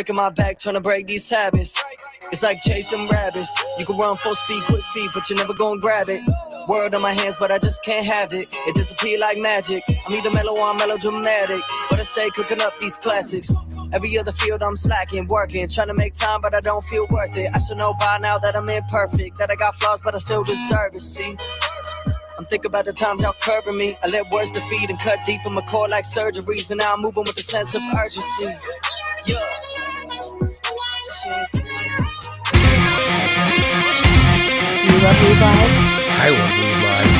breaking my back, trying to break these habits. It's like chasing rabbits. You can run full speed, quick feet, but you're never gonna grab it. Word on my hands, but I just can't have it. It disappear like magic. I'm either mellow or I'm melodramatic, but I stay cooking up these classics. Every other field I'm slacking, working, trying to make time, but I don't feel worth it. I should know by now that I'm imperfect, that I got flaws, but I still deserve it, see? I'm thinking about the times y'all curving me. I let words defeat and cut deep in my core like surgeries, and now I'm moving with a sense of urgency. Yeah. Do you love Weed Live? I love Weed Live.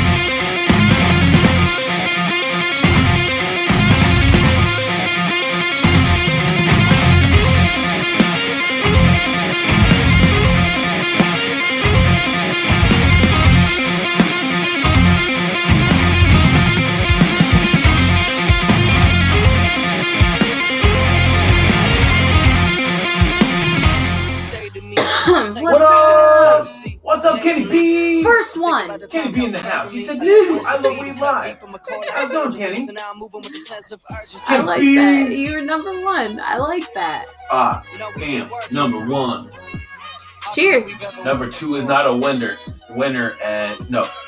What up? What's up, Kenny P? First one. Kenny P in the house. He said, I love Weed Live. How's it going, Kenny? I like that. You're number one. I like that. I am number one. Cheers. Number two is not a winner.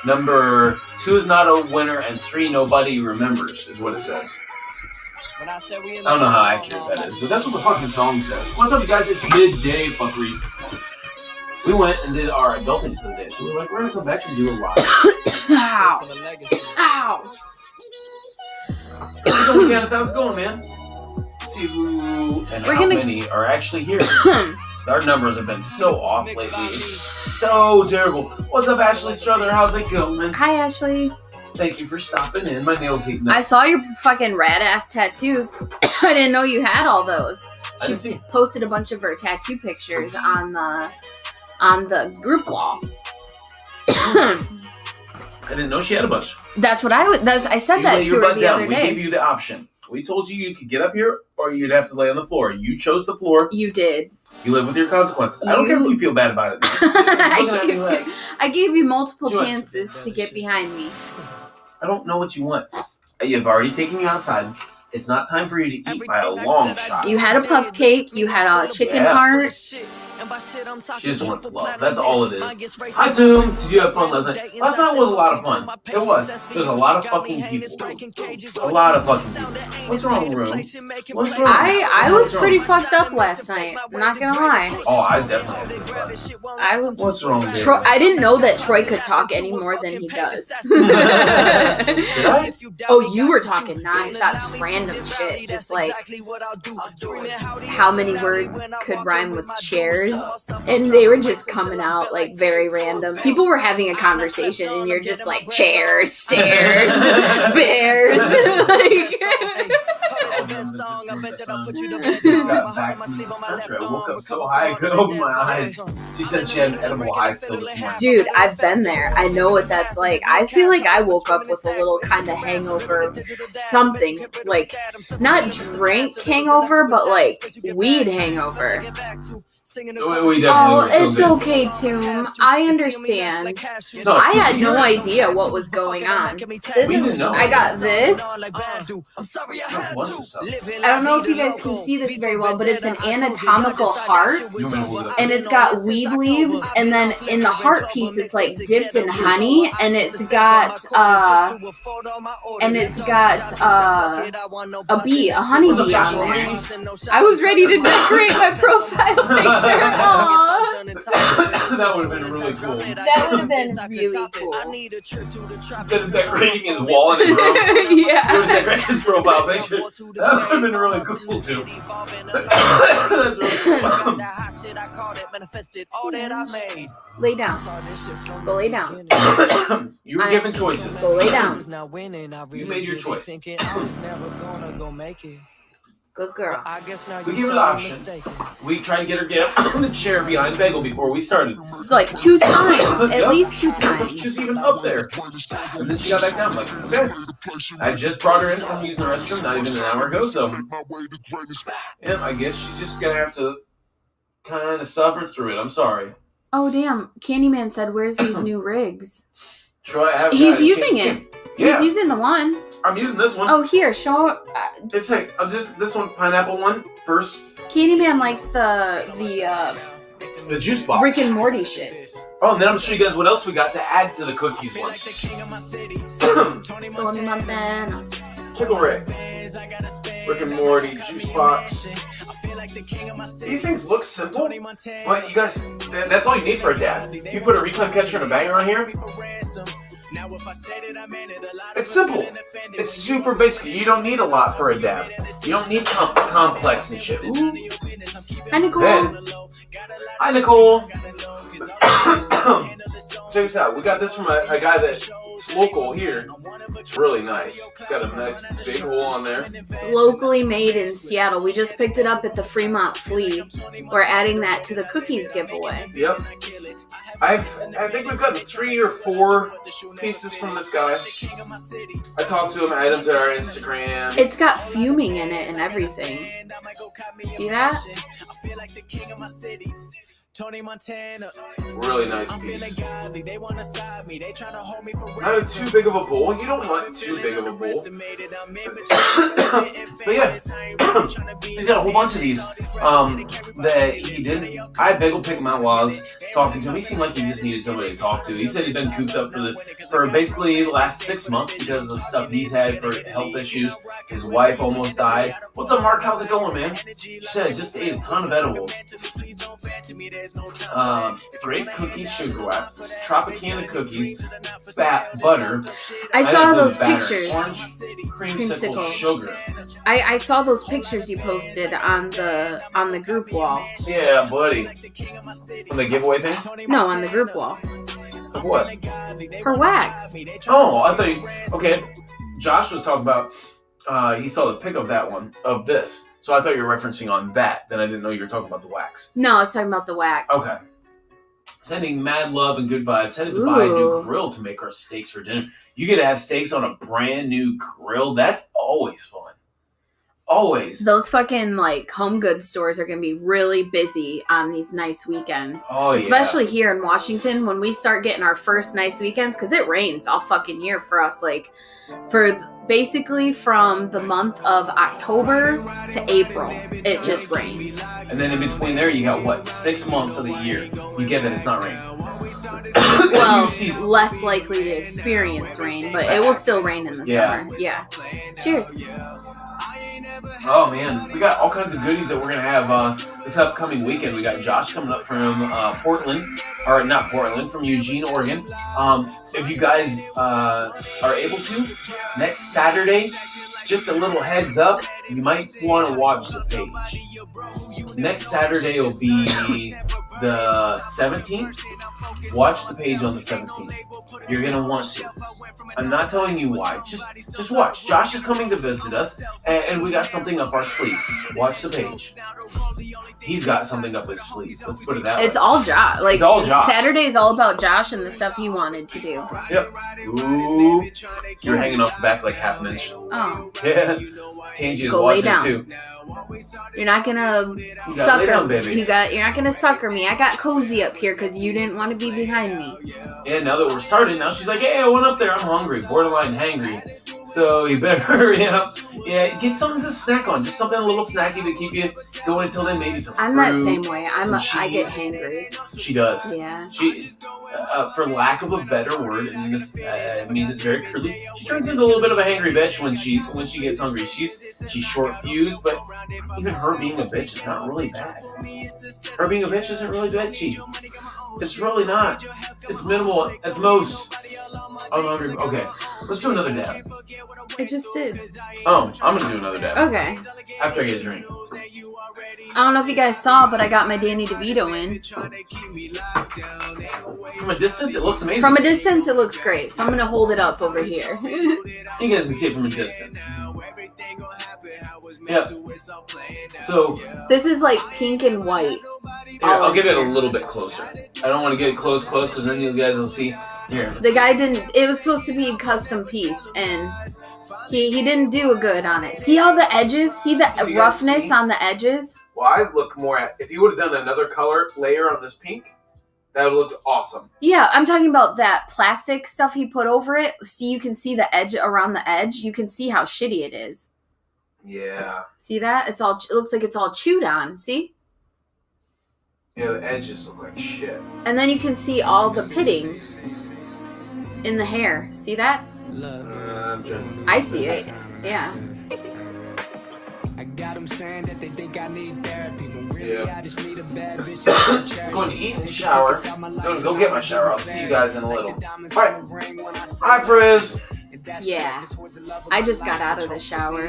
Number two is not a winner, and three nobody remembers is what it says. I don't know how accurate that is, but that's what the fucking song says. What's up, you guys? It's Midday Fuckery. We went and did our adulting for the day, so we were like, we're gonna come back and do a live. Ow. Ow. How's it going, man? Let's see who and how many are actually here. Our numbers have been so off lately. It's so terrible. What's up, Ashley Strother? How's it going? Hi, Ashley. Thank you for stopping in. My nails heating up. I saw your fucking rad-ass tattoos. I didn't know you had all those. She posted a bunch of her tattoo pictures on the group wall. I didn't know she had a bunch. That's what I said that to her the other day. We gave you the option. We told you could get up here or you'd have to lay on the floor. You chose the floor. You did. You live with your consequences. I don't care if you feel bad about it. I gave you multiple chances to get behind me. I don't know what you want. You've already taken you outside. It's not time for you to eat by a long shot. You had a cupcake. You had a chicken heart. She just wants love. That's all it is. Hi, Toom. Did you have fun last night? Last night was a lot of fun. It was. There's a lot of fucking people. A lot of fucking people. What's wrong, Room? What's wrong? I was pretty fucked up last night. I'm not gonna lie. Oh, I definitely had fun. I was. What's wrong, Troy, I didn't know that Troy could talk any more than he does. Did I? Oh, you were talking nonstop, just random shit. Just like how many words could rhyme with chairs. And they were just coming out like very random. People were having a conversation and you're just like chairs, stairs, bears. Like Just got back from the stretcher. I woke up so high I couldn't open my eyes. She said she had an edible high still this morning. Dude, I've been there. I know what that's like. I feel like I woke up with a little kind of hangover, something like not drink hangover, but like weed hangover. Oh, it's okay, Toom. I understand. I had no idea what was going on. I got this. I don't know if you guys can see this very well, but it's an anatomical heart, and it's got weed leaves, and then in the heart piece, it's like dipped in honey, and it's got a bee, a honey bee on there. I was ready to decorate my profile picture. Aww. That would have been really cool. That would have been really cool. Instead of decorating his wall in his room, yeah. he was decorating his profile picture. That would have been really cool too. That's really cool. Lay down. Go lay down. You were given choices. Go lay down. You made your choice. Good girl. We gave her the option. We tried to get her to get up on the chair behind Bagel before we started. Like 2 times. At least 2 times. She was even up there. And then she got back down. I'm like, okay. I just brought her in from using the restroom not even an hour ago, so. Yeah, I guess she's just going to have to kind of suffer through it. I'm sorry. Oh, damn. Candyman said, where's these new rigs? Troy, I haven't He's using it. Yeah. He's using the one. I'm using this one. Oh, here, show. It's like, this one, pineapple one, first. Candyman likes the juice box. Rick and Morty shit. Oh, and then I'm gonna show you guys what else we got to add to the cookies one. Tony Montana. Pickle Rick. Rick and Morty juice box. These things look simple, but you guys, that's all you need for a dab. You put a reclaim catcher and a banger on here. It's simple. It's super basic. You don't need a lot for a dab. You don't need complex and shit. Ooh. Hi, Nicole. Then, hi, Nicole. Check this out. We got this from a guy that's local here. It's really nice. It's got a nice big hole on there. Locally made in Seattle. We just picked it up at the Fremont Flea. We're adding that to the cookies giveaway. Yep. I think we've gotten 3 or 4 pieces from this guy. I talked to him, added him to our Instagram. It's got fuming in it and everything. See that? Really nice piece. Not too big of a bowl. You don't want too big of a bowl. But yeah, he's got a whole bunch of these that he didn't. I had Bagel pick him out while I was talking to him. He seemed like he just needed somebody to talk to. He said he'd been cooped up for basically the last 6 months because of the stuff he's had for health issues. His wife almost died. What's up, Mark? How's it going, man? She said I just ate a ton of edibles. Great cookies, sugar wax, Tropicana cookies, butter. I saw those pictures. Orange creamsicle sugar. I saw those pictures you posted on the group wall. Yeah, buddy. On the giveaway thing? No, on the group wall. Of what? Her wax. Oh, I thought you... Okay, Josh was talking about... he saw the pic of that one, of this. So I thought you were referencing on that. Then I didn't know you were talking about the wax. No, I was talking about the wax. Okay. Sending mad love and good vibes. Headed to buy a new grill to make our steaks for dinner. You get to have steaks on a brand new grill. That's always fun. Always. Those fucking home goods stores are gonna be really busy on these nice weekends. Oh, especially here in Washington when we start getting our first nice weekends, because it rains all fucking year for us. For basically from the month of October to April, it just rains. And then in between there, you got 6 months of the year. You get that it's not raining. Well, less likely to experience rain, but it will still rain in the summer. Yeah. Cheers. Oh man, we got all kinds of goodies that we're gonna have this upcoming weekend. We got Josh coming up from from Eugene, Oregon. If you guys are able to, next Saturday, just a little heads up, you might want to watch the page. Next Saturday will be the 17th. Watch the page on the 17th. You're going to want to. I'm not telling you why. Just watch. Josh is coming to visit us, and we got something up our sleeve. Watch the page. He's got something up his sleeve. Let's put it that way. It's all Josh. It's all Josh. Saturday is all about Josh and the stuff he wanted to do. Yep. Ooh. You're hanging off the back like half an inch. Oh. Yeah. Tangy is Go watching lay down. too. You're not gonna sucker me. You're not gonna sucker me. I got cozy up here because you didn't want to be behind me. And now that we're starting, now she's like, hey, I went up there. I'm hungry, borderline hangry. So you better hurry up. Yeah, get something to snack on. Just something a little snacky to keep you going until then. Maybe some fruit. I'm that same way. I get hangry. She does. Yeah. She, for lack of a better word, and this, I mean this very clearly, she turns into a little bit of a hangry bitch when she gets hungry. She's short fused, but even her being a bitch is not really bad. Her being a bitch isn't really bad. It's really not. It's minimal at most. I'm hungry. Okay, let's do another dab. I just did. Oh, I'm gonna do another dab. Okay. After I get a drink. I don't know if you guys saw, but I got my Danny DeVito in. From a distance, it looks amazing. From a distance, it looks great. So I'm gonna hold it up over here. You guys can see it from a distance. Yeah. So this is pink and white. Here, I'll get it a little bit closer. I don't want to get it close because then you guys will see. Here. The guy didn't. It was supposed to be a custom piece, and he didn't do a good on it. See all the edges? See the roughness on the edges? Well, I look more at if you would have done another color layer on this pink, that would look awesome. Yeah, I'm talking about that plastic stuff he put over it. See, you can see the edge around the edge. You can see how shitty it is. Yeah. See that? It looks like it's all chewed on. See? Yeah, the edges look like shit. And then you can see all the pitting in the hair. See that? I see it. Yeah. I got them saying that they think I need therapy, but really I just need a bad bitch. I'm going to eat and shower. Go get my shower. I'll see you guys in a little. Alright. Hi, Frizz. Yeah. I just got out of the shower.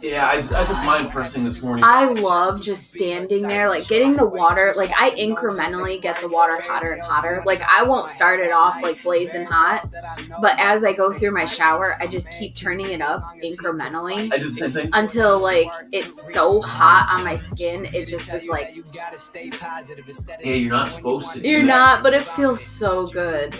Yeah, I took mine first thing this morning. I love just standing there, like getting the water. Like I incrementally get the water hotter and hotter. Like I won't start it off like blazing hot, but as I go through my shower, I just keep turning it up incrementally. I do the same thing. Until like it's so hot on my skin, it just is like. Yeah, you're not supposed to. You're not, but it feels so good.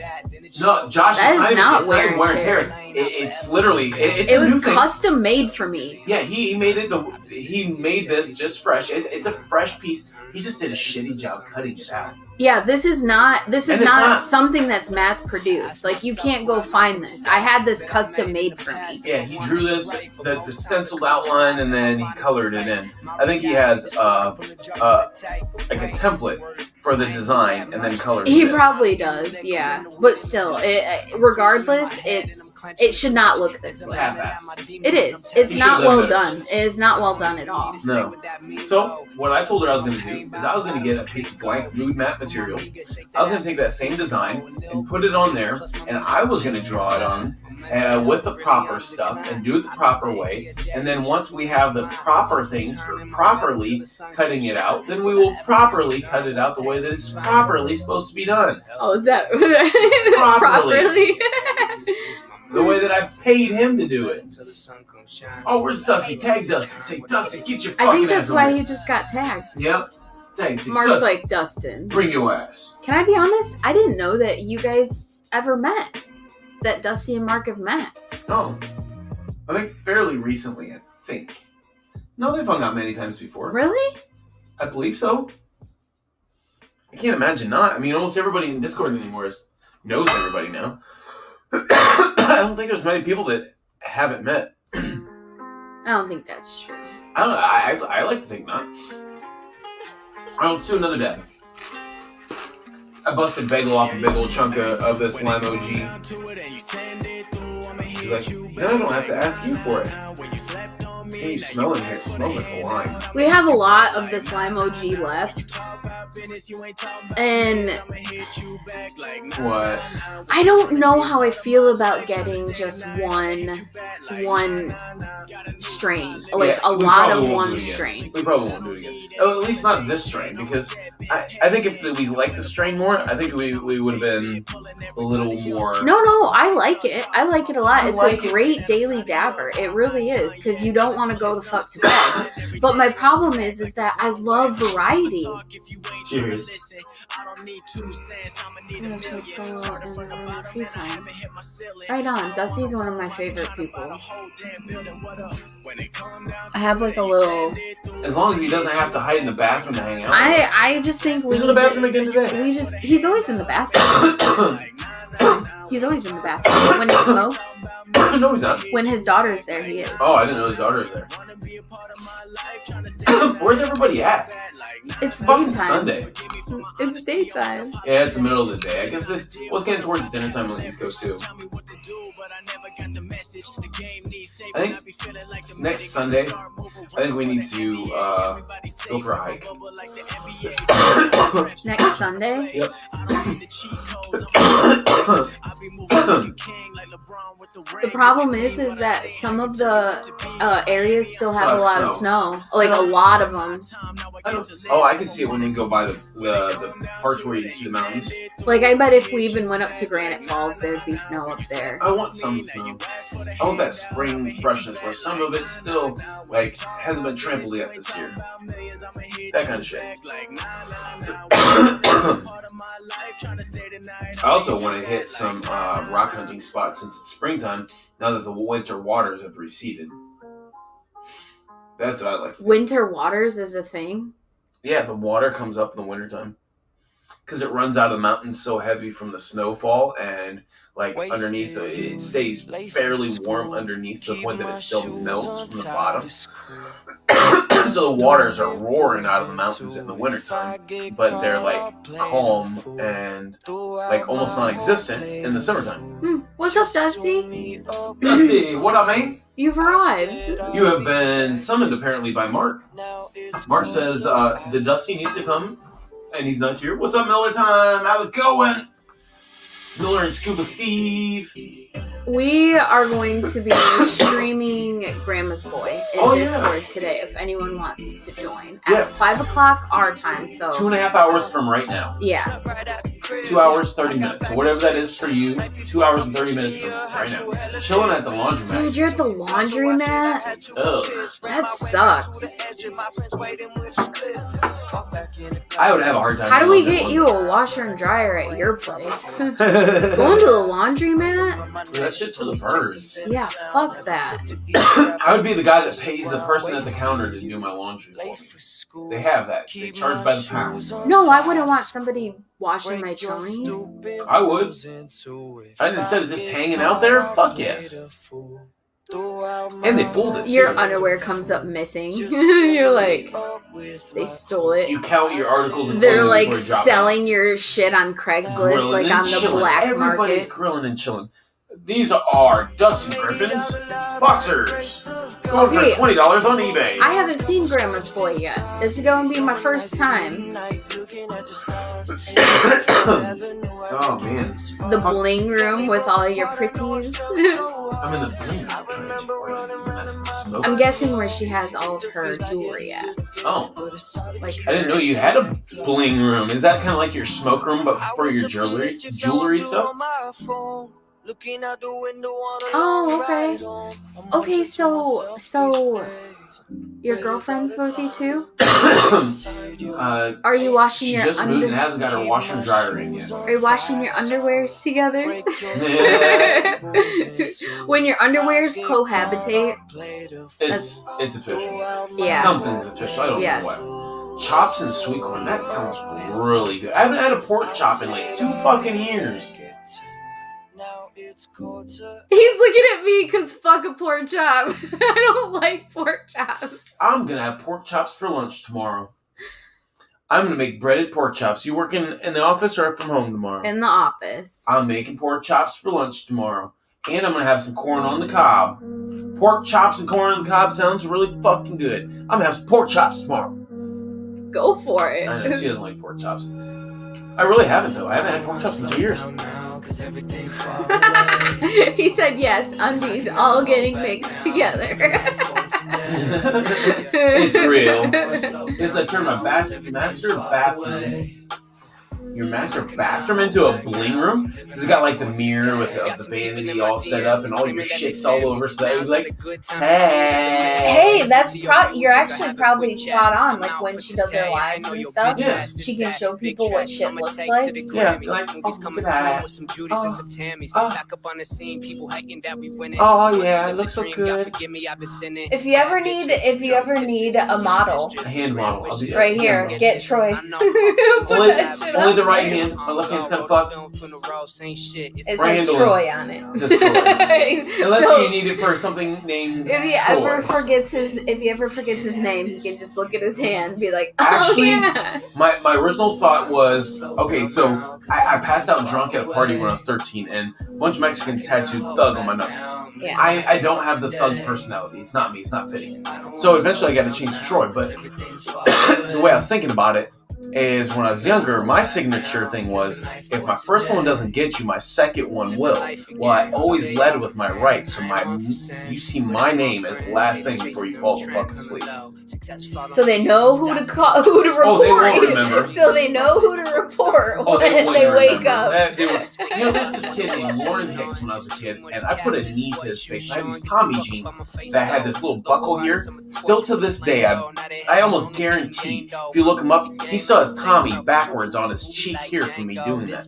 No, Josh, that is not wear and tear. It's literally it was custom made for me. Yeah, he made it. He made this just fresh. It's a fresh piece. He just did a shitty job cutting it out. Yeah, this is not something that's mass produced. Like you can't go find this. I had this custom made for me. Yeah, he drew this the stenciled outline and then he colored it in. I think he has like a template for the design and then colored it. He probably does, yeah. But still, regardless, it should not look this way. It is. It's not well done. It is not well done at all. No. So what I told her I was going to do is I was going to get a piece of blank nude matte material. I was going to take that same design and put it on there, and I was going to draw it on with the proper stuff and do it the proper way. And then once we have the proper things for properly cutting it out, then we will properly cut it out the way that it's properly supposed to be done. Oh, is that properly? The way that I paid him to do it. Oh, where's Dusty? Tag Dusty. Say, Dusty, get your fucking ass. I think that's why he just got tagged. Yep. Thanks. Mark's Dusty. Like, Dustin. Bring your ass. Can I be honest? I didn't know that you guys ever met. That Dusty and Mark have met. No. I think fairly recently, I think. No, they've hung out many times before. Really? I believe so. I can't imagine not. I mean, almost everybody in Discord anymore knows everybody now. I don't think there's many people that haven't met. I don't think that's true. I don't know. I like to think not. Alright, let's do another dab. I busted Bagel off a big old chunk of this lime OG. She's like, then I don't have to ask you for it. Hey, you smell in here. It smells like a lime. We have a lot of this lime OG left. And what? I don't know how I feel about getting just one strain, like a lot of one strain. We probably won't do it again. Oh, at least not this strain, because I think if we liked the strain more, I think we would have been a little more. No, I like it. I like it a lot. It's a great daily dabber. It really is, because you don't want to go the fuck to bed. But my problem is that I love variety. Cheers. A few times. Right on. Dusty's one of my favorite people. I have like a little. As long as he doesn't have to hide in the bathroom to hang out. I just think He's in the bathroom again today. He's always in the bathroom. He's always in the bathroom. When he smokes. No, he's not. When his daughter's there, he is. Oh, I didn't know his daughter was there. Where's everybody at? It's fucking daytime. Sunday. It's daytime. Yeah, it's the middle of the day. I guess it's getting towards dinner time on the East Coast too. I think next Sunday, I think we need to go for a hike. Next Sunday? Yep. The problem is that some of the areas still have a lot of snow. Like a lot of them. I can see it when we go by the parts where you can see the mountains. Like I bet if we even went up to Granite Falls, there'd be snow up there. I want some snow. I want that spring freshness where some of it still hasn't been trampled yet this year. That kind of shit. I also want to hit some rock hunting spots since it's springtime, now that the winter waters have receded. That's what I like. Winter waters is a thing? Yeah, the water comes up in the wintertime. because it runs out of the mountain so heavy from the snowfall, and like underneath it stays fairly warm underneath to the point that it still melts from the bottom. So the waters are roaring out of the mountains in the wintertime, but they're like calm and like almost non-existent in the summertime. What's up, Dusty? Dusty, what up, mate? You've arrived. You have been summoned apparently by Mark. Mark says the Dusty needs to come, and he's not here. What's up, Miller Time? How's it going? Miller and Scuba Steve. We are going to be streaming Grandma's Boy in Discord today if anyone wants to join. At 5 o'clock our time, so... 2.5 hours from right now. Yeah. 2 hours, 30 minutes. So whatever that is for you, 2 hours and 30 minutes from right now. Chilling at the laundromat. Dude, you're at the laundromat? Ugh. That sucks. I would have a hard time. How do we get you a washer and dryer at your place? Going to the laundromat? Dude, that shit's for the birds. Yeah, fuck that. I would be the guy that pays the person at the counter to do my laundry for me. They have that. They charge by the pound. No, I wouldn't want somebody washing my chonies. I would. Instead of just hanging out there, fuck yes. And they fold it. Your underwear comes up missing. You're like, they stole it. You count your articles. And they're like selling your shit on Craigslist, grilling like on the chilling. black Everybody's market. Grilling and chilling. These are Dustin Griffin's boxers. Going for $20 on eBay. I haven't seen Grandma's Boy yet. This is going to be my first time. Oh man. The bling room with all your pretties. I'm in the bling room. I'm guessing where she has all of her jewelry at. Oh. Like I didn't know you had a bling room. Is that kind of like your smoke room, but for your jewelry stuff? Oh, okay. Okay, so your girlfriend's with you too? Are you washing your underwear? She just moved and hasn't got her washer and dryer in yet. Are you washing your underwears together? When your underwears cohabitate, it's official. Yeah. Something's official. I don't know what. Chops and sweet corn. That sounds really good. I haven't had a pork chop in like 2 fucking years. He's looking at me because fuck a pork chop. I don't like pork chops. I'm going to have pork chops for lunch tomorrow. I'm going to make breaded pork chops. You working in the office or from home tomorrow? In the office. I'm making pork chops for lunch tomorrow. And I'm going to have some corn on the cob. Pork chops and corn on the cob sounds really fucking good. I'm going to have some pork chops tomorrow. Go for it. I know, she doesn't like pork chops. I really haven't, though. I haven't had pork chops in 2 years. He said yes, undies all getting mixed together. It's real. It's like turn my master bathroom into a bling room. It's got like the mirror with the vanity all set up and all your shit's all over. So it was like, hey, that's you're actually probably spot on. Like when she does her lives and stuff, she can show people what shit looks like. Yeah, like, oh, look at that. Oh yeah, it looks so good. If you ever need a model, A hand model. right here, get Troy. Only the right hand. My left hand's kind of fucked. It says Troy on it. It says Troy. Unless you need it for something named If he ever forgets his name, he can just look at his hand and be like, oh Actually, yeah. My original thought was, okay, so I passed out drunk at a party when I was 13, and a bunch of Mexicans tattooed thug on my knuckles. Yeah. I don't have the thug personality. It's not me. It's not fitting. So eventually I got to change to Troy, but the way I was thinking about it is when I was younger, my signature thing was, if my first one doesn't get you, my second one will. Well, I always led with my right, so you see my name as the last thing before you fall the fuck asleep. So they know who to call, who to report. Oh, they won't remember. So they know who to report when they wake up. There's this kid named Lauren Hicks when I was a kid, and I put a knee to his face. I had these Tommy jeans that had this little buckle here. Still to this day, I almost guarantee, if you look him up, he still has Tommy backwards on his cheek here from me doing that.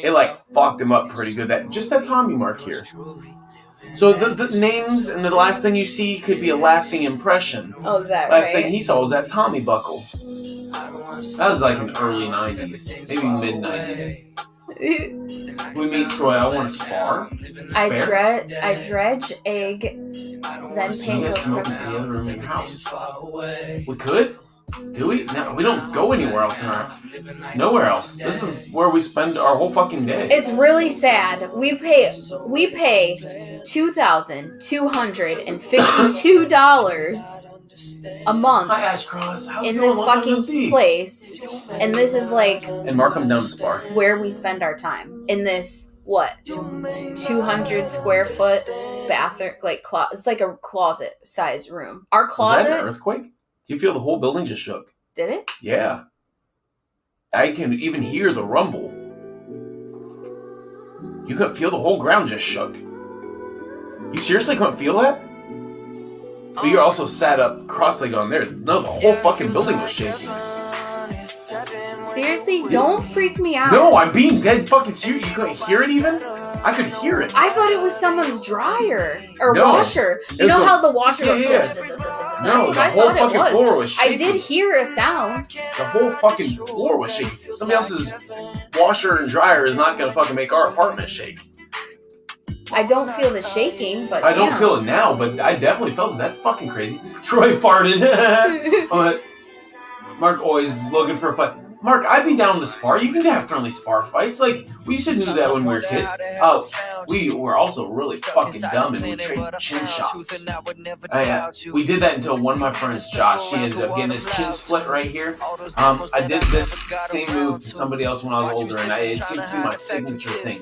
It like fucked him up pretty good. Just that Tommy mark here. So the names and the last thing you see could be a lasting impression. Oh, is that Last right? thing he saw was that Tommy buckle. That was like in early 90s, maybe mid 90s. We meet Troy. I want to spar. I dredge egg, then So you panko. guys smoke in the other room in your house. We could? Do we? No, we don't go anywhere else nowhere else. This is where we spend our whole fucking day. It's really sad. We pay $2,252 a month Hi, Ash Cross. How's it in going? this Long time no fucking see. place, and this is like And Mark, I'm down to spar. where we spend our time in this 200 square foot bathroom, like it's like a closet size room. Our Was closet. that an earthquake? Do you feel the whole building just shook? Did it? Yeah. I can even hear the rumble. You could feel the whole ground just shook. You seriously couldn't feel that? But you're also sat up cross-legged on there. No, the whole fucking building was shaking. Seriously, don't freak me out. No, I'm being dead fucking serious. You couldn't hear it even? I could hear it. I thought it was someone's dryer or No. washer. You know how the washer goes. Yeah. That's No, what the I whole thought it fucking was. floor was shaking. I did hear a sound. The whole fucking floor was shaking. Somebody else's washer and dryer is not gonna fucking make our apartment shake. I don't feel the shaking, but I don't damn. feel it now, but I definitely felt it. That's fucking crazy. Troy farted. Mark always is looking for a fight. Mark, I'd be down to spar. You can have friendly spar fights. Like, we used to do that when we were kids. We were also really fucking dumb and we traded chin shots. We did that until one of my friends, Josh, he ended up getting his chin split right here. I did this same move to somebody else when I was older, and it seemed to be my signature thing.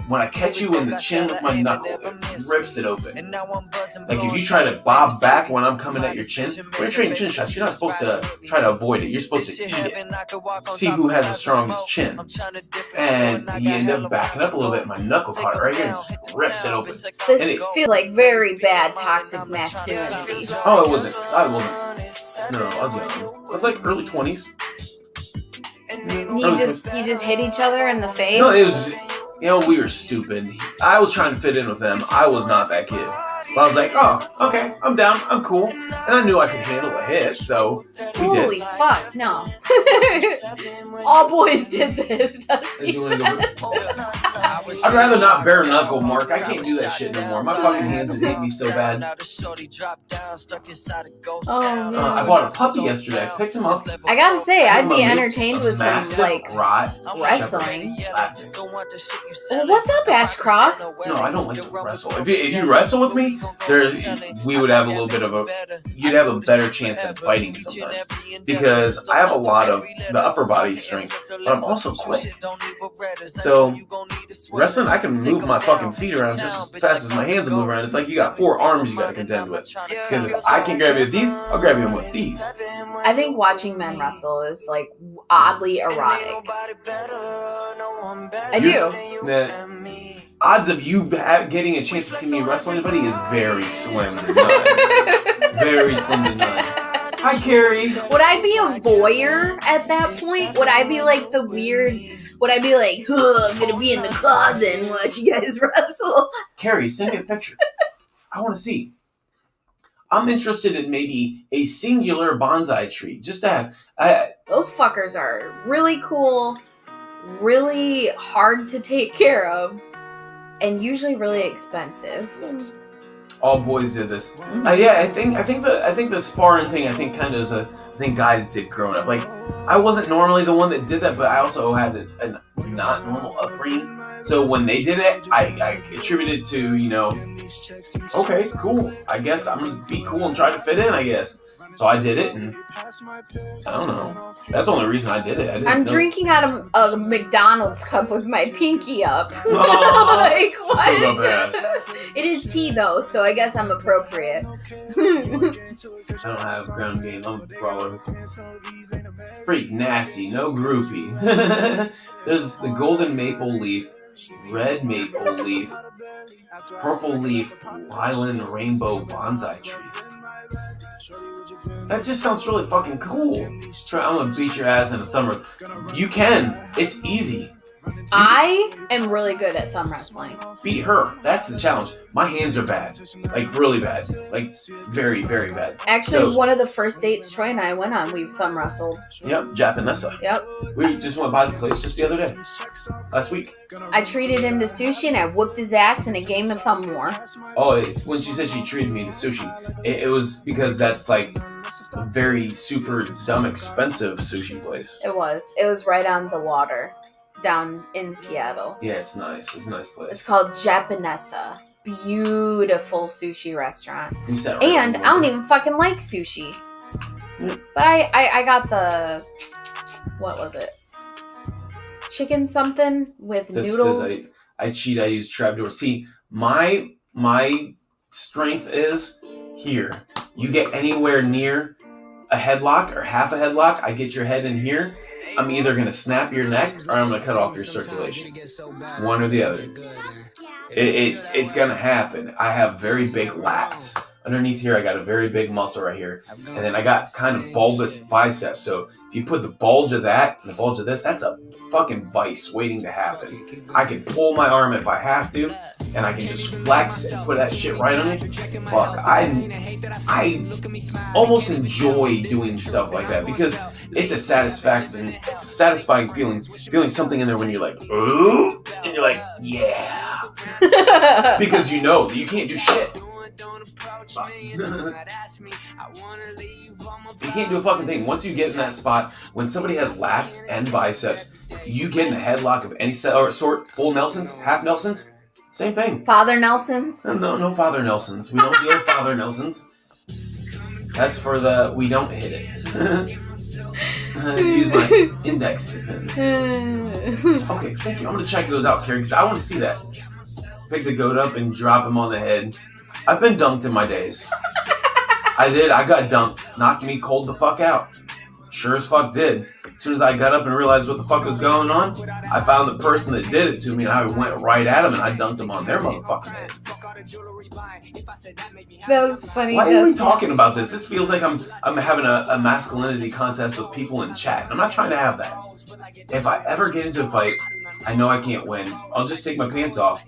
When I catch you in the chin with my knuckle, it rips it open. Like, if you try to bob back when I'm coming at your chin, when you're trading chin shots, you're not supposed to try to avoid it. You're supposed to eat it. See who has the strongest chin. And he ended up backing up a little bit. My knuckle caught it right here and just rips it open. This feels like very bad toxic masculinity. Oh, it wasn't. I wasn't. No, I was young. I was like early 20s. You just hit each other in the face? No, it was... You know, we were stupid. I was trying to fit in with them. I was not that kid. But I was like, oh, okay, I'm down, I'm cool. And I knew I could handle a hit, so we did. Holy fuck, no. All boys did this, Dusty says. I'd rather not bare knuckle, Mark. I can't do that shit no more. My fucking hands would hit me so bad. Oh, man. I bought a puppy yesterday. I picked him up. I gotta say, I'd be entertained with some, like, wrestling. Well, what's up, Ash Cross? No, I don't like to wrestle. If you wrestle with me, we would have a little bit of you'd have a better chance at fighting sometimes. Because I have a lot of the upper body strength, but I'm also quick. So, wrestling, I can move my fucking feet around just as fast as my hands move around. It's like you got 4 arms you gotta contend with. Because if I can grab you with these, I'll grab you with these. I think watching men wrestle is, like, oddly erotic. I do. The odds of you getting a chance to see me wrestle anybody is very slim to none. Very slim to none. Hi, Carrie. Would I be a voyeur at that point? Would I be like the weird... Would I be like, I'm gonna be in the closet and watch you guys wrestle? Carrie, send me a picture. I want to see. I'm interested in maybe a singular bonsai tree. Just to have... Those fuckers are really cool, really hard to take care of, and usually really expensive. All boys did this. Yeah, I think the sparring thing, I think kind of is a thing guys did growing up. Like, I wasn't normally the one that did that, but I also had a not normal upbringing. So when they did it, I attributed to, okay, cool. I guess I'm gonna be cool and try to fit in, I guess. So I did it, and I don't know. That's the only reason I did it. I'm drinking out of a McDonald's cup with my pinky up. Oh, like, what? So It is tea, though, so I guess I'm appropriate. I don't have ground game. I'm a brawler. Freak nasty. No groupie. There's the golden maple leaf, red maple leaf, purple leaf, lilac, rainbow bonsai trees. That just sounds really fucking cool. I'm gonna beat your ass in a thumb. You can. It's easy. I am really good at thumb wrestling. Beat her. That's the challenge. My hands are bad. Like, really bad. Like, very, very bad. Actually, So, one of the first dates Troy and I went on, we thumb wrestled. Yep, Japanese. Yep. We just went by the place just the other day. Last week. I treated him to sushi and I whooped his ass in a game of thumb war. Oh, when she said she treated me to sushi, it was because that's like a very super dumb expensive sushi place. It was right on the water down in Seattle. Yeah, it's nice. It's a nice place. It's called Japanesa. Beautiful sushi restaurant. You said right And I don't even fucking like sushi. Yeah. But I got the, what was it? Chicken something with noodles. Says I cheat. I use trapdoor. See, my strength is here. You get anywhere near a headlock or half a headlock, I get your head in here. I'm either gonna snap your neck or I'm gonna cut off your circulation. One or the other. It's gonna happen. I have very big lats. Underneath here, I got a very big muscle right here. And then I got kind of bulbous biceps. So if you put the bulge of that and the bulge of this, that's a fucking vice waiting to happen. I can pull my arm if I have to, and I can just flex and put that shit right on it. Fuck, I almost enjoy doing stuff like that because it's a satisfying feeling something in there when you're like, ooh, and you're like, yeah. Because you know that you can't do shit. You can't do a fucking thing. Once you get in that spot, when somebody has lats and biceps, you get in a headlock of any sort, full Nelsons, half Nelsons, same thing. Father Nelsons? No Father Nelsons. We don't deal with Father Nelsons. That's for we don't hit it. Use my index pen. Okay, thank you. I'm going to check those out, Carrie, because I want to see that. Pick the goat up and drop him on the head. I've been dunked in my days. I did. I got dunked. Knocked me cold the fuck out. Sure as fuck did. As soon as I got up and realized what the fuck was going on, I found the person that did it to me and I went right at him and I dunked him on their motherfucking head. That was funny. Why are we talking about this? This feels like I'm having a masculinity contest with people in chat. I'm not trying to have that. If I ever get into a fight, I know I can't win. I'll just take my pants off.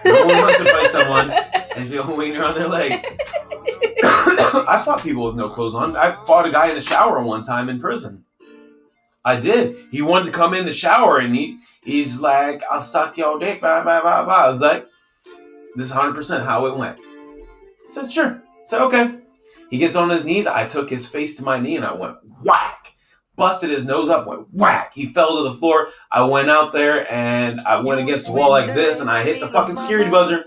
No one wants to fight someone and feel a wiener on their leg. I fought people with no clothes on. I fought a guy in the shower one time in prison. I did. He wanted to come in the shower and he's like, I'll suck your dick, blah, blah, blah, blah. I was like, this is 100% how it went. I said, sure. I said, okay. He gets on his knees. I took his face to my knee and I went whack. Busted his nose up, went whack. He fell to the floor. I went out there and I went against the wall like this and I hit the fucking security buzzer.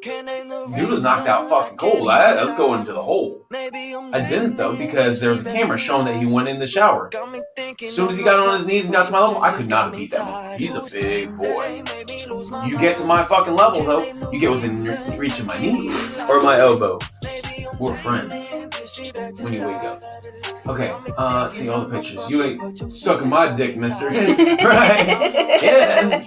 Dude was knocked out fucking cold. I was going into the hole. I didn't though because there was a camera showing that he went in the shower. As soon as he got on his knees and got to my level, I could not have beat that man. He's a big boy. You get to my fucking level though, you get within reach of my knee or my elbow. We're friends when you wake up. Okay, see all the pictures. You ain't sucking my dick, mister. Right? Yeah.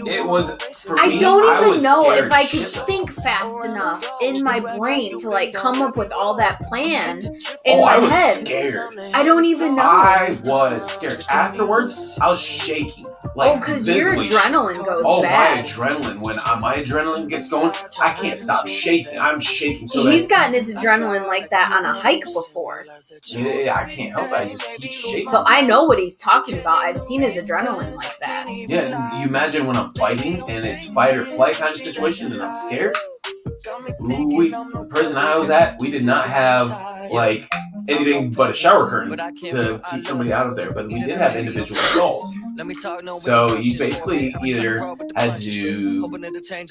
It was, for I me, don't even know scared if I could shitless. think fast enough in my brain to like come up with all that plan in my I was head. scared. I don't even know. I was scared. Afterwards, I was shaking. Like, because your visibly adrenaline goes my bad. adrenaline. When my adrenaline gets going, I can't stop shaking. I'm shaking so He's bad. gotten his adrenaline like that on a hike before. Yeah, I can't help it. I just keep shaking. So I know what he's talking about. I've seen his adrenaline like that. Yeah, you imagine when I'm fighting and it's fight or flight kind of situation and I'm scared? Ooh, the prison I was at, we did not have like anything but a shower curtain to keep somebody out of there, but we did have individual stalls. So you basically either had to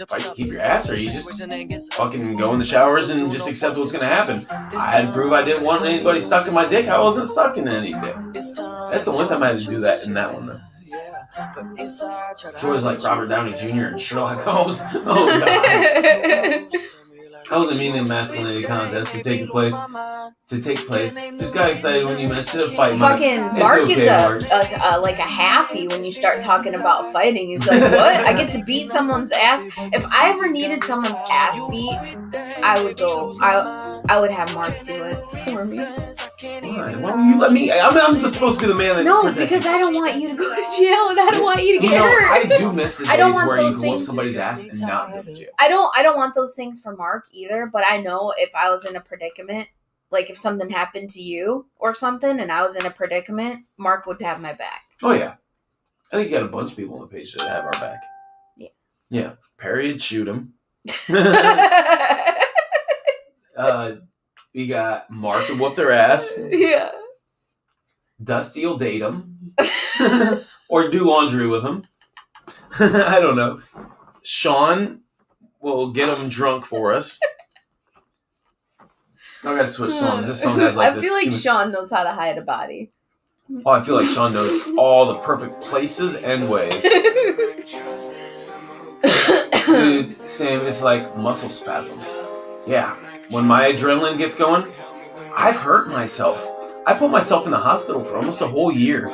fight to keep your ass or you just fucking go in the showers and just accept what's going to happen. I had to prove I didn't want anybody sucking my dick. I wasn't sucking any dick. That's the one time I had to do that in that one though. Troy's like Robert Downey Jr. and Sherlock Holmes. Oh god. That was a meaning masculinity contest to take place. Just got excited when you mentioned a fight. Fucking Mark gets like a halfie when you start talking about fighting. He's like, what? I get to beat someone's ass? If I ever needed someone's ass beat, I would go. I would have Mark do it for me. Why? Why don't you let me? I'm supposed to be the man that. No, because I don't want you to go to jail, and I don't want you to get hurt. I do miss the days I don't want where those you can whoop things- somebody's ass and not go to jail. I don't want those things for Mark either, but I know if I was in a predicament, like if something happened to you or something and I was in a predicament, Mark would have my back. Oh yeah, I think you got a bunch of people on the page that have our back. Yeah. Yeah. Perry would shoot him. We got Mark would whoop their ass. Yeah. Dusty will date him. Or do laundry with him. I don't know. Sean will get him drunk for us. I gotta switch songs. This song has like I feel like Sean knows how to hide a body. Oh, I feel like Sean knows all the perfect places and ways. Dude, Sam, it's like muscle spasms. Yeah. When my adrenaline gets going, I've hurt myself. I put myself in the hospital for almost a whole year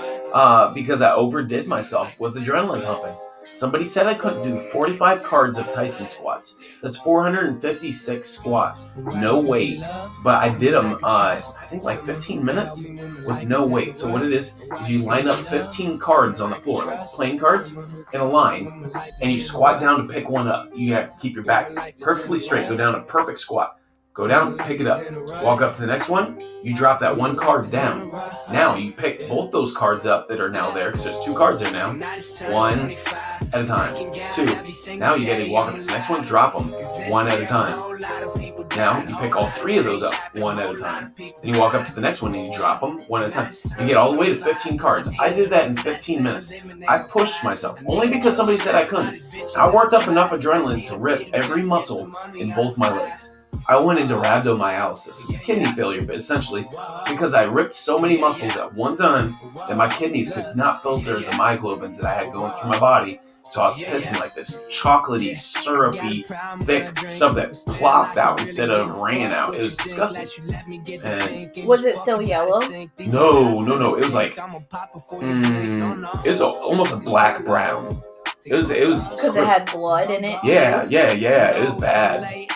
because I overdid myself with adrenaline pumping. Somebody said I couldn't do 45 cards of Tyson squats. That's 456 squats. No weight. But I did them, I think like 15 minutes with no weight. So what it is you line up 15 cards on the floor, like playing cards, in a line, and you squat down to pick one up. You have to keep your back perfectly straight. Go down a perfect squat. Go down, pick it up. Walk up to the next one. You drop that one card down. Now you pick both those cards up that are now there, because there's 2 cards there now. One at a time. 2. Now you gotta walk up to the next one, drop them one at a time. Now you pick all 3 of those up one at a time. And you walk up to the next one and you drop them one at a time. You get all the way to 15 cards. I did that in 15 minutes. I pushed myself, only because somebody said I couldn't. I worked up enough adrenaline to rip every muscle in both my legs. I went into rhabdomyolysis. It was kidney failure, but essentially because I ripped so many muscles at one time that my kidneys could not filter the myoglobins that I had going through my body. So I was pissing like this chocolatey, syrupy, thick stuff that plopped out instead of ran out. It was disgusting. And Was it still yellow? no. It was like, it was almost a black brown. It was Because it had blood in it? Yeah. It was bad.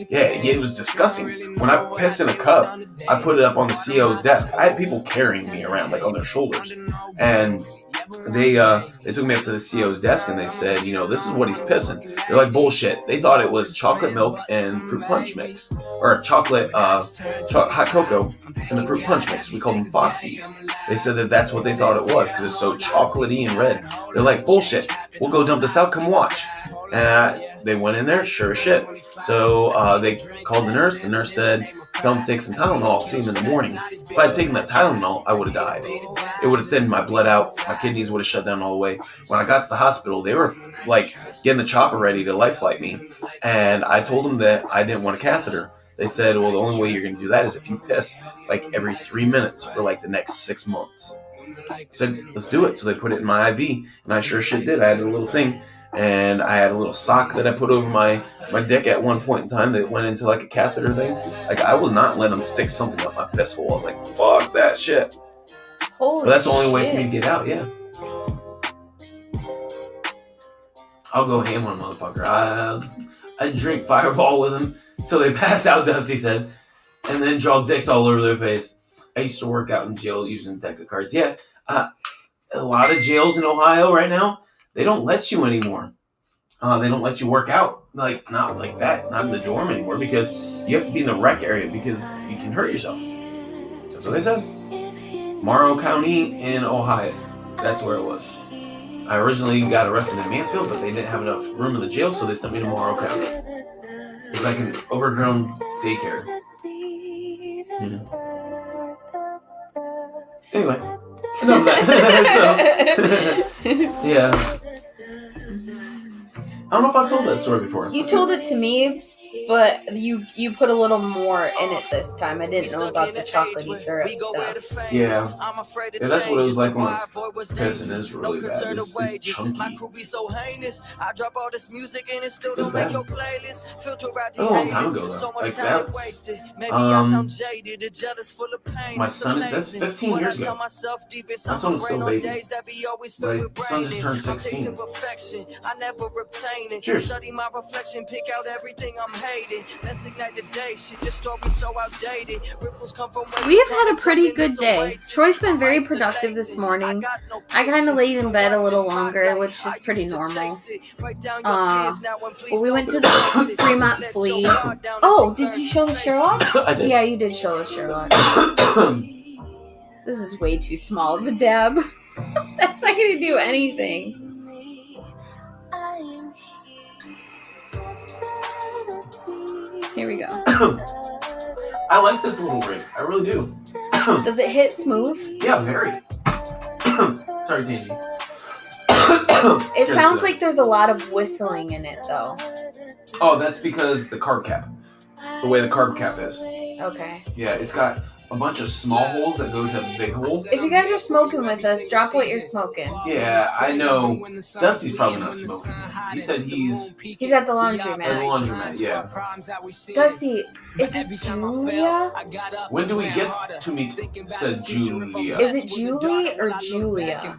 Yeah, it was disgusting. When I pissed in a cup, I put it up on the CO's desk. I had people carrying me around, like on their shoulders. And they took me up to the CO's desk and they said, this is what he's pissing. They're like, bullshit. They thought it was chocolate milk and fruit punch mix. Or chocolate, hot cocoa and the fruit punch mix. We called them Foxies. They said that that's what they thought it was because it's so chocolatey and red. They're like, bullshit. We'll go dump this out. Come watch. And they went in there, sure as shit. So they called the nurse. The nurse said, tell him to take some Tylenol. I'll see him in the morning. If I had taken that Tylenol, I would have died. It would have thinned my blood out. My kidneys would have shut down all the way. When I got to the hospital, they were like getting the chopper ready to life flight me. And I told them that I didn't want a catheter. They said, well, the only way you're going to do that is if you piss like every 3 minutes for like the next 6 months. I said, let's do it. So they put it in my IV, and I sure shit did. I had a little thing, and I had a little sock that I put over my dick at one point in time that went into like a catheter thing. Like, I was not letting them stick something up my piss hole. I was like, fuck that shit. Holy But that's the only way shit. for me to get out, yeah. I'll go ham on a motherfucker. I drink Fireball with them till they pass out, Dusty said, and then draw dicks all over their face. I used to work out in jail using a deck of cards. Yeah, a lot of jails in Ohio right now, they don't let you anymore. They don't let you work out, like not like that, not in the dorm anymore, because you have to be in the rec area because you can hurt yourself. That's what they said. Morrow County in Ohio. That's where it was. I originally got arrested in Mansfield, but they didn't have enough room in the jail, so they sent me to Morrow County. It's like an overgrown daycare. Yeah. Anyway, enough of that. So, yeah. I don't know if I've told that story before. You told it to me, but you put a little more in it this time. I didn't know about the chocolatey syrup stuff. Yeah, that's what it was like when I was pissing. It's really bad. It's chunky. It's bad. That was a long time ago, though. Like, that's... my son, that's 15 years ago. My son was still a baby. My son just turned 16. Cheers. We have had a pretty good day. Troy's been very productive this morning. I kind of laid in bed a little longer, which is pretty normal. We went to the Fremont Flea. Oh, did you show the Sherlock? I did. Yeah, you did show the Sherlock. This is way too small of a dab. That's not going to do anything. Here we go. I like this little rig. I really do. Does it hit smooth? Yeah, very. Sorry, Tangy. It sounds like there's a lot of whistling in it, though. Oh, that's because the carb cap. The way the carb cap is. Okay. Yeah, it's got a bunch of small holes that go to a big hole. If you guys are smoking with us, drop what you're smoking. Yeah, I know. Dusty's probably not smoking. He said he's at the laundromat. at the laundromat, yeah. Dusty, is it Julia? When do we get to meet said Julia? Is it Julie or Julia?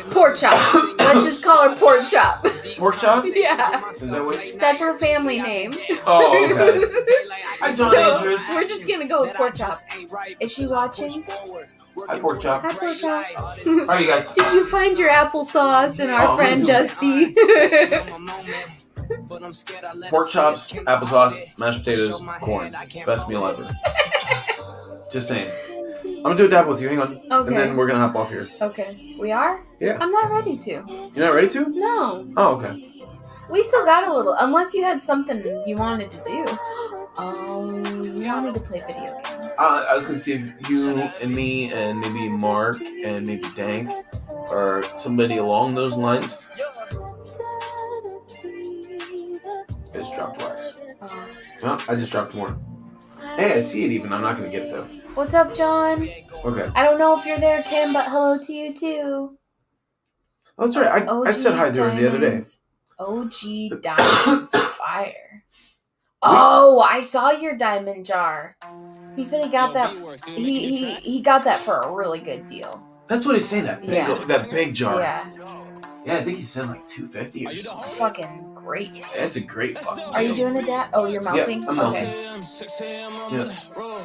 Pork chop. Let's just call her Pork Chop. Pork chop? Yeah. Is that what? That's her family name. Oh, okay. Hi, John Andrews. We're just gonna go with Pork Chop. Is she watching? Hi, Pork Chop. Hi, Pork Chop. All right, you guys. Did you find your applesauce and our friend Dusty? Pork chops, applesauce, mashed potatoes, corn. Best meal ever. Just saying. I'm gonna do a dab with you. Hang on. Okay. And then we're gonna hop off here. Okay. We are? Yeah. I'm not ready to. You're not ready to? No. Oh, okay. We still got a little, unless you had something you wanted to do. You wanted to play video games. I was gonna see if you and me and maybe Mark and maybe Dank or somebody along those lines. I just dropped wax. No, I just dropped more. Hey, I see it even. I'm not gonna get it though. What's up, John? Okay. I don't know if you're there, Kim, but hello to you too. Oh, that's right. I said hi to her the other day. OG Diamonds Fire. Oh, I saw your diamond jar. He said he got that. He got that for a really good deal. That's what he's saying. That big jar. Yeah. Yeah, I think he said like $250 or It's something. fucking great. That's a great fucking Are you doing a dab? Oh, you're melting? Yeah, I'm melting. Okay. Yeah.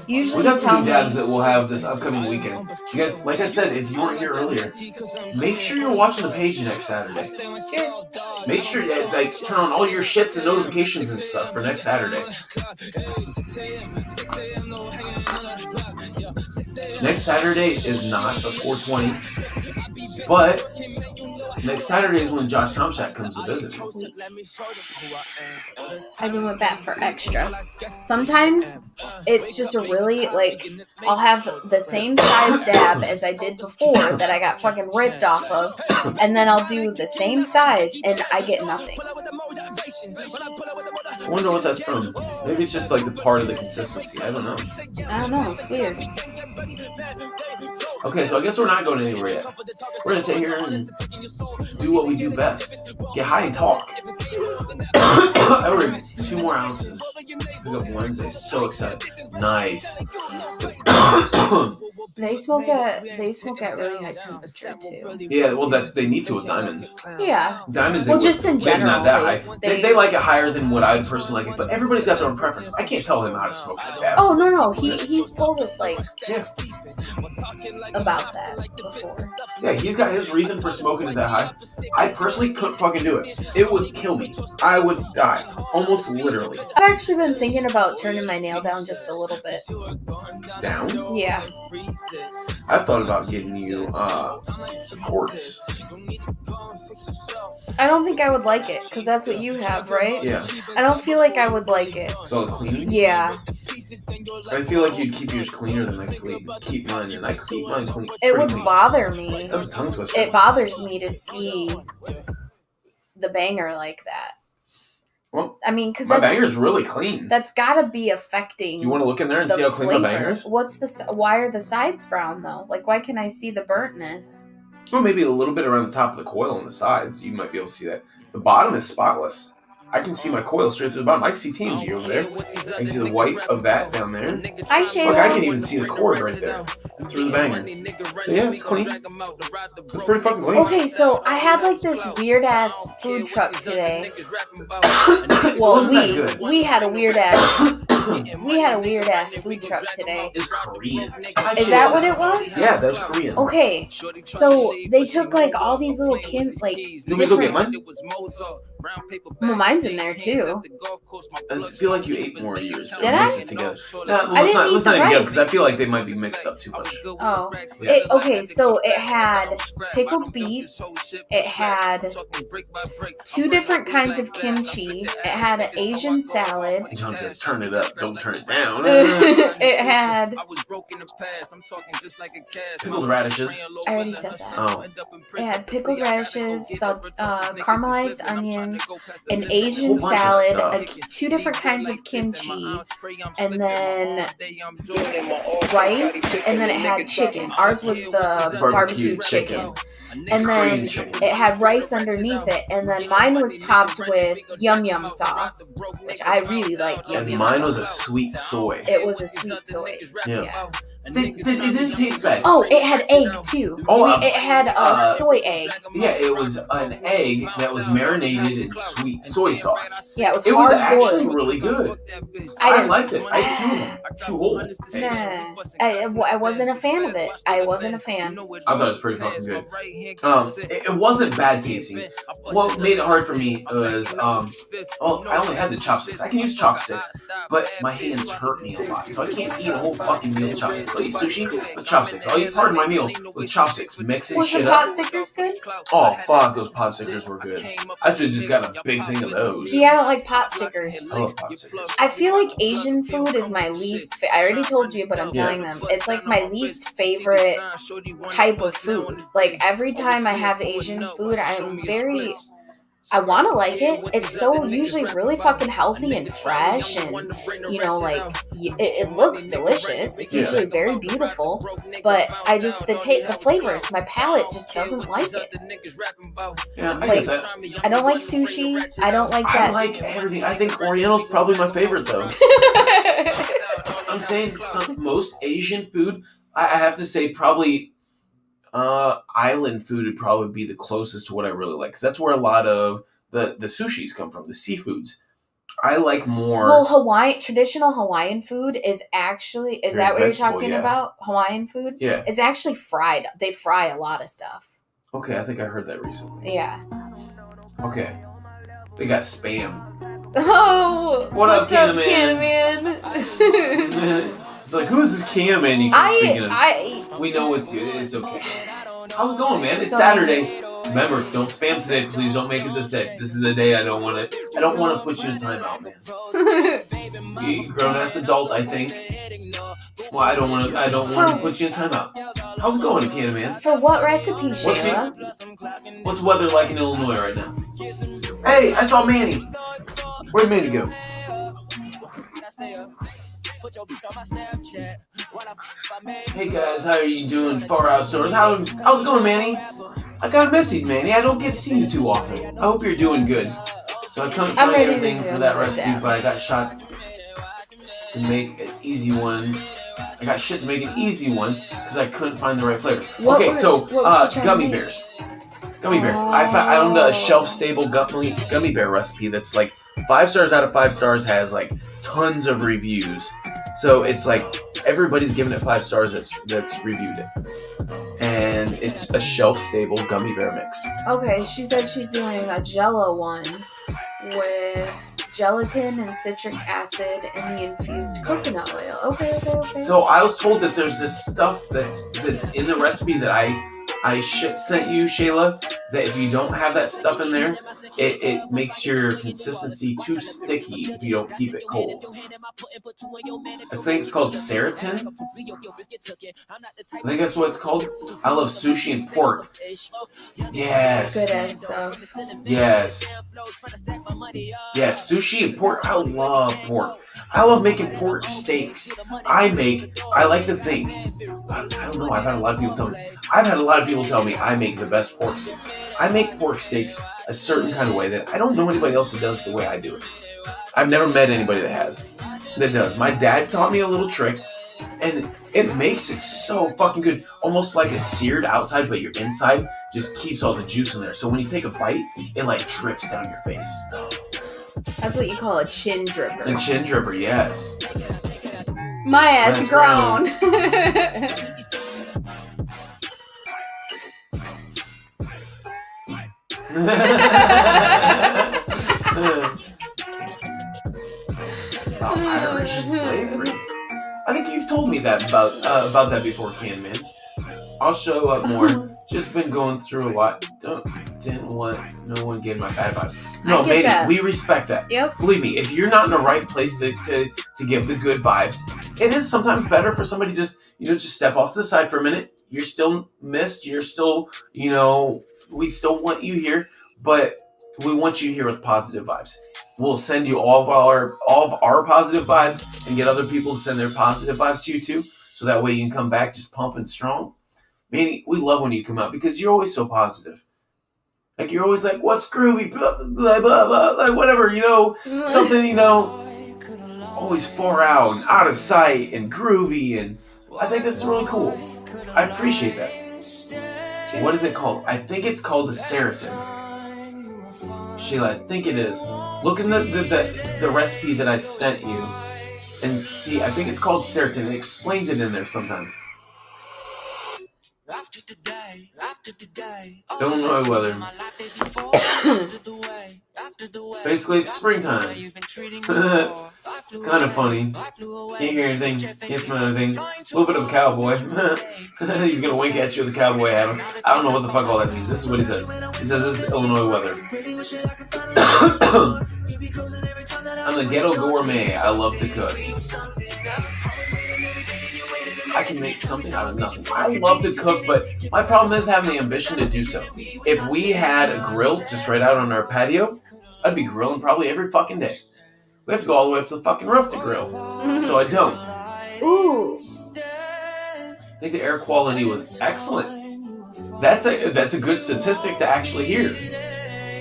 Usually We got you some tell new me. dabs that we'll have this upcoming weekend. You guys, like I said, if you weren't here earlier, make sure you're watching the page next Saturday. Cheers. Make sure you turn on all your shits and notifications and stuff for next Saturday. Next Saturday is not the 420, but next Saturday is when Josh Tomczak comes to visit. I've been with that for extra. Sometimes it's just a really, I'll have the same size dab as I did before that I got fucking ripped off of, and then I'll do the same size and I get nothing. I wonder what that's from. Maybe it's just like the part of the consistency. I don't know. I don't know, it's weird. Okay, so I guess we're not going anywhere yet. We're going to sit here and do what we do best. Get high and talk. I ordered 2 more ounces. Pick up Wednesday. So excited. Nice. They smoke at really high temperature too. Yeah, well, they need to with diamonds. Yeah. Diamonds, Well, just in maybe general, not that high. they- They like it higher than what I would personally like it, but everybody's got their own preference. I can't tell him how to smoke his dabs. Oh no, he's told us Yeah. about that before. Yeah, he's got his reason for smoking it that high. I personally couldn't fucking do it. It would kill me. I would die. Almost literally. I've actually been thinking about turning my nail down just a little bit. Down? Yeah. I've thought about getting you quartz. I don't think I would like it, because that's what you have, right? Yeah. I don't feel like I would like it. So clean? Yeah. I feel like you'd keep yours cleaner than I keep mine, and I keep mine clean. It pretty would clean. bother me. That's a tongue twister. It bothers me to see the banger like that. Well, I mean, because my banger's really clean. that's got to be affecting. You want to look in there and the see how clean my flavor. banger is? Why are the sides brown though? Like, why can I see the burntness? Well, maybe a little bit around the top of the coil on the sides. You might be able to see that. The bottom is spotless. I can see my coil straight through the bottom. I can see TNG over there. I can see the white of that down there. Hi, Shayla. Look, I can even see the cord right there through the banger. So yeah, it's clean. It's pretty fucking clean. Okay, so I had like this weird ass food truck today. Well, we had a weird ass food truck today. It's Korean. Is that what it was? Yeah, that's Korean. Okay, so they took like all these little You want me to go get mine? Well, mine's in there too. I feel like you ate more of yours. Did I? Together. No, I didn't eat let's the not even rice. go because I feel like they might be mixed up too much. Oh, Yeah. okay. So it had pickled beets. It had 2 different kinds of kimchi. It had an Asian salad. John says, "Turn it up, don't turn it down." It had Pickled radishes. I already said that. Oh, It had pickled radishes, caramelized onions, an Asian Whole bunch of salad, stuff. 2 different kinds of kimchi, and then rice, and then it had chicken. Ours was the barbecue chicken. And then Korean chicken. it had rice underneath it, and then mine was topped with yum yum sauce, which I really like yum And yum mine sauce. was a sweet soy. It was a sweet soy. Yeah. Yeah. It didn't taste bad. Oh, it had egg too. Oh, it had a soy egg. Yeah, it was an egg that was marinated in sweet soy sauce. Yeah, it was It was hard actually boiled. really good. I I didn't- liked it. I ate 2 of them. 2 whole eggs. Nah, I wasn't a fan of it. I wasn't a fan. I thought it was pretty fucking good. It wasn't bad tasting. What made it hard for me was, I only had the chopsticks. I can use chopsticks, but my hands hurt me a lot, so I can't eat a whole fucking meal with chopsticks. I'll eat sushi with chopsticks. I'll eat part of my meal with chopsticks. Mixing Was the shit pot up. stickers good? Oh fuck, those pot stickers were good. I should have just got a big thing of those. See, I don't like pot stickers. I love pot stickers. I feel like Asian food is my least. I already told you, but I'm telling them it's like my least favorite type of food. Like every time I have Asian food, I want to like it. It's so usually really fucking healthy and fresh, and like it looks delicious. It's usually very beautiful, but I just the flavors, my palate just doesn't like it. Yeah, I Like, get that. I don't like sushi. I don't like that. I like everything. I think Oriental's probably my favorite though. I'm saying most Asian food, I have to say probably island food would probably be the closest to what I really like. Because that's where a lot of the sushis come from, the seafoods. I like more... Well, traditional Hawaiian food is actually... Is that what you're talking about? Hawaiian food? Yeah. It's actually fried. They fry a lot of stuff. Okay, I think I heard that recently. Yeah. Okay. They got Spam. Oh! What's up, Candyman? It's like, who's this Candyman you keep thinking of? We know it's you. It's okay. How's it going, man? It's Saturday. Remember, don't spam today. Please don't make it this day. This is the day I don't want to put you in timeout, man. You're a grown-ass adult, I think. Well, I don't want to put you in timeout. How's it going, Candyman? For what recipe, Shayla? What's weather like in Illinois right now? Hey, I saw Manny. Where'd Manny go? Hey guys, how are you doing? Far Out Stores. How's it going, Manny? I got missing, Manny. I don't get to see you too often. I hope you're doing good. So I couldn't find anything for that recipe, but I got shot to make an easy one. I got shit to make an easy one because I couldn't find the right flavor. Gummy bears. Gummy bears. I found a shelf-stable gummy bear recipe that's like 5 stars out of 5 stars, has like tons of reviews. So it's like everybody's giving it 5 stars that's reviewed it. And it's a shelf-stable gummy bear mix. Okay, she said she's doing a Jell-O one with gelatin and citric acid and the infused coconut oil. Okay. So I was told that there's this stuff that's in the recipe that I sent you, Shayla, that if you don't have that stuff in there, it makes your consistency too sticky if you don't keep it cold. I think it's called Seratin. I think that's what it's called. I love sushi and pork. Yes. Good ass stuff. Yes. Yes, sushi and pork. I love pork. I love making pork steaks. I like to think, I don't know, I've had a lot of people tell me I make the best pork steaks. I make pork steaks a certain kind of way that I don't know anybody else that does it the way I do it. I've never met anybody that does. My dad taught me a little trick, and it makes it so fucking good. Almost like a seared outside, but your inside just keeps all the juice in there. So when you take a bite, it like drips down your face. That's what you call a chin dripper. A chin dripper, yes. My ass That's grown. Irish slavery. I think you've told me that about that before, Can Man. I'll show up more. Just been going through a lot. Didn't want no one getting my bad vibes. No, maybe we respect that. Yep. Believe me, if you're not in the right place to give the good vibes, it is sometimes better for somebody just step off to the side for a minute. You're still missed. You're still, we still want you here, but we want you here with positive vibes. We'll send you all of our positive vibes and get other people to send their positive vibes to you too, so that way you can come back just pumping strong. Man, we love when you come out because you're always so positive. Like you're always like, "What's groovy?" Blah blah blah, blah like whatever, something, always far out of sight and groovy, and I think that's really cool. I appreciate that. What is it called? I think it's called the Seritin. Sheila, I think it is. Look in the recipe that I sent you and see. I think it's called Seritin. It explains it in there sometimes. Illinois weather. Basically, it's springtime. Kind of funny. Can't hear anything. Can't smell anything. A little bit of a cowboy. He's gonna wink at you with a cowboy hat. I don't know what the fuck all that means. This is what he says. He says this is Illinois weather. I'm a ghetto gourmet. I love to cook. I can make something out of nothing. I love to cook, but my problem is having the ambition to do so. If we had a grill just right out on our patio, I'd be grilling probably every fucking day. We have to go all the way up to the fucking roof to grill. So I don't. Ooh. I think the air quality was excellent. That's a good statistic to actually hear.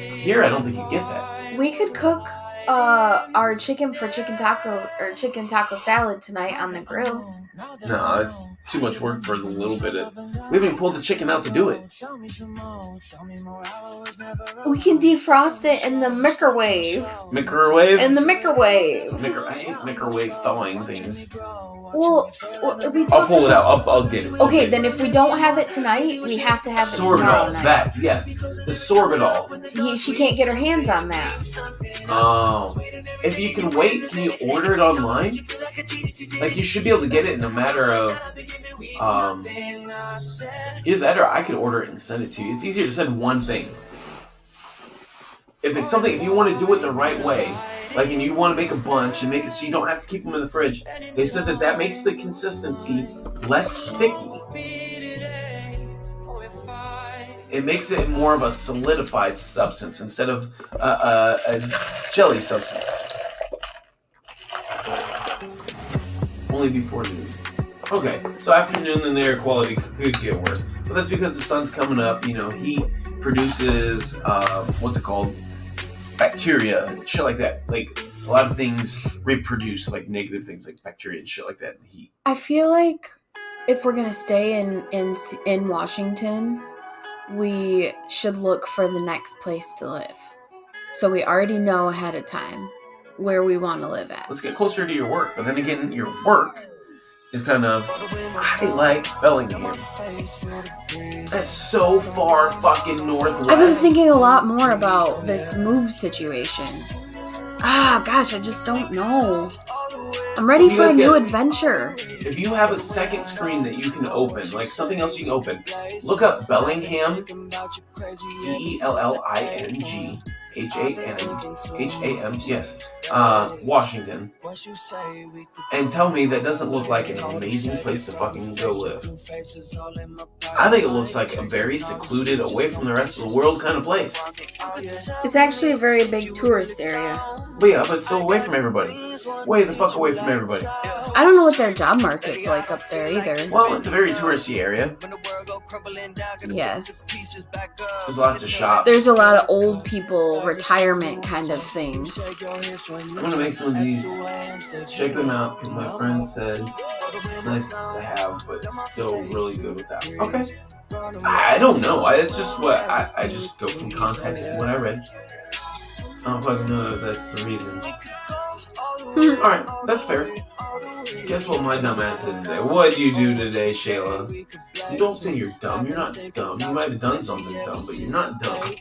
Here, I don't think you get that. We could cook our chicken taco salad tonight on the grill. No, it's too much work for the little bit of... We haven't even pulled the chicken out to do it. We can defrost it in the microwave. Microwave? In the microwave. I hate microwave thawing things. Well, I'll pull it out. I'll get it. Okay, then if we don't have it tonight, we have to have it tomorrow night. That, yes. The sorbitol. She can't get her hands on that. Oh. If you can wait, can you order it online? Like, you should be able to get it in a matter of... either that or I could order it and send it to you. It's easier to send one thing. If it's something, if you want to do it the right way, like, and you want to make a bunch and make it so you don't have to keep them in the fridge, they said that makes the consistency less sticky. It makes it more of a solidified substance instead of a jelly substance. Only before noon. Okay, so afternoon, then the air quality could get worse. So that's because the sun's coming up. Heat produces what's it called? Bacteria and shit like that. Like a lot of things reproduce like negative things like bacteria and shit like that in the heat. I feel like if we're gonna stay in Washington, we should look for the next place to live, so we already know ahead of time where we want to live at. Let's get closer to your work, but then again, your work is kind of, I like Bellingham. That's so far fucking northwest. I've been thinking a lot more about this move situation. Gosh, I just don't know. I'm ready for a new adventure. If you have a second screen that you can open, like something else you can open, look up Bellingham, Bellingham, yes, Washington, and tell me that doesn't look like an amazing place to fucking go live. I think it looks like a very secluded, away from the rest of the world kind of place. It's actually a very big tourist area. But yeah, but still away from everybody. Way the fuck away from everybody. I don't know what their job market's like up there either. Well, it's a very touristy area. Yes. There's lots of shops. There's a lot of old people retirement kind of things. I'm gonna make some of these. Check them out because my friend said it's nice to have, but still really good without. Okay. I don't know. It's just what I just go from context to what I read. I don't fucking know if that's the reason. Alright, that's fair. Guess what my dumb ass did today? What did you do today, Shayla? You don't say you're dumb. You're not dumb. You might have done something dumb, but you're not dumb.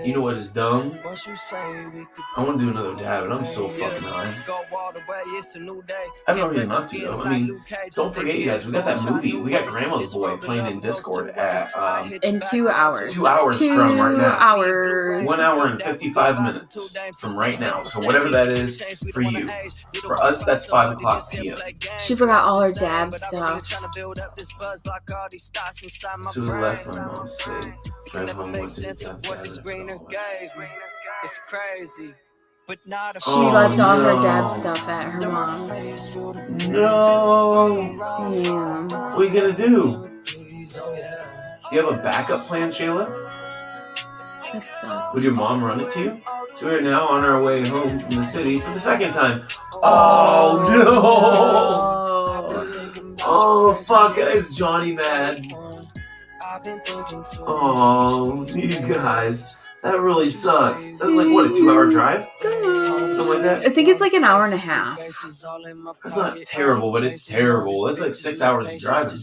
You know what is dumb? I want to do another dab, and I'm so fucking high. I have no reason not to, though. I mean, don't forget, you guys, we got that movie. We got Grandma's Boy playing in Discord at... in 2 hours. 2 hours from right now. 2 hours. 1 hour and 55 minutes from right now. So whatever that is for you. For us, that's 5 o'clock p.m. She forgot all her dab stuff. To the left, my mom said, drive home with it. It's crazy. She left all her dab stuff at her mom's. No. Damn. What are you gonna do? Do you have a backup plan, Shayla? That sucks. Would your mom run it to you? So we're now on our way home from the city for the second time. Oh no! Oh fuck! Is Johnny mad? Oh, you guys. That really sucks. That's like, what, a 2-hour drive? Something like that? I think it's like an hour and a half. That's not terrible, but it's terrible. That's like 6 hours of driving.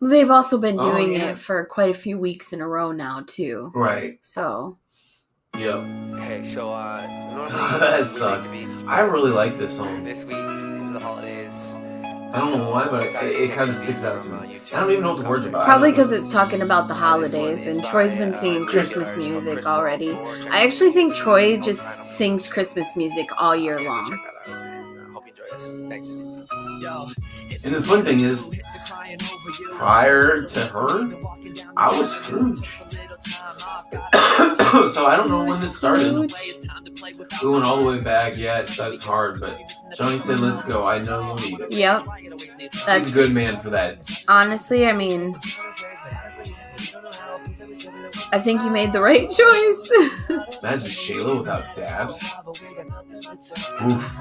They've also been doing it for quite a few weeks in a row now, too. Right. So. Yep. Okay, so, that sucks. I really like this song. This week, it was the holidays. I don't know why, but it kind of sticks out to me. I don't even know what the words are about. Probably because it's talking about the holidays, and Troy's been singing Christmas music already. I actually think Troy just sings Christmas music all year long. Hope you enjoy this. Thanks. And the fun thing is, prior to her, I was Scrooge. So I don't know when this started. We went all the way back. Yeah, it's hard, but Johnny said, let's go. I know you'll need it. Yep. That's He's a good man for that. honestly, I mean, I think you made the right choice. Imagine Shayla without dabs. Oof.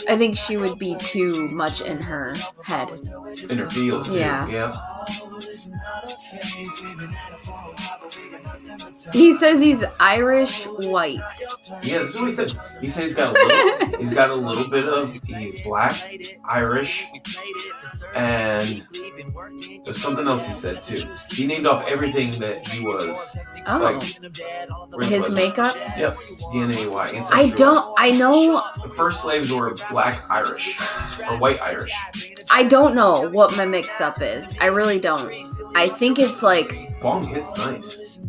I think she would be too much in her head. In her feels, too. Yeah. He says he's Irish white. Yeah, that's what he said. He said he's got a little bit of, he's black, Irish, and there's something else he said too. He named off everything that he was. Oh. Like, His makeup? Yep. DNA Y. I know. The first slaves were black Irish, or white Irish. I don't know what my mix-up is. I really don't. I think it's like Bong hits nice.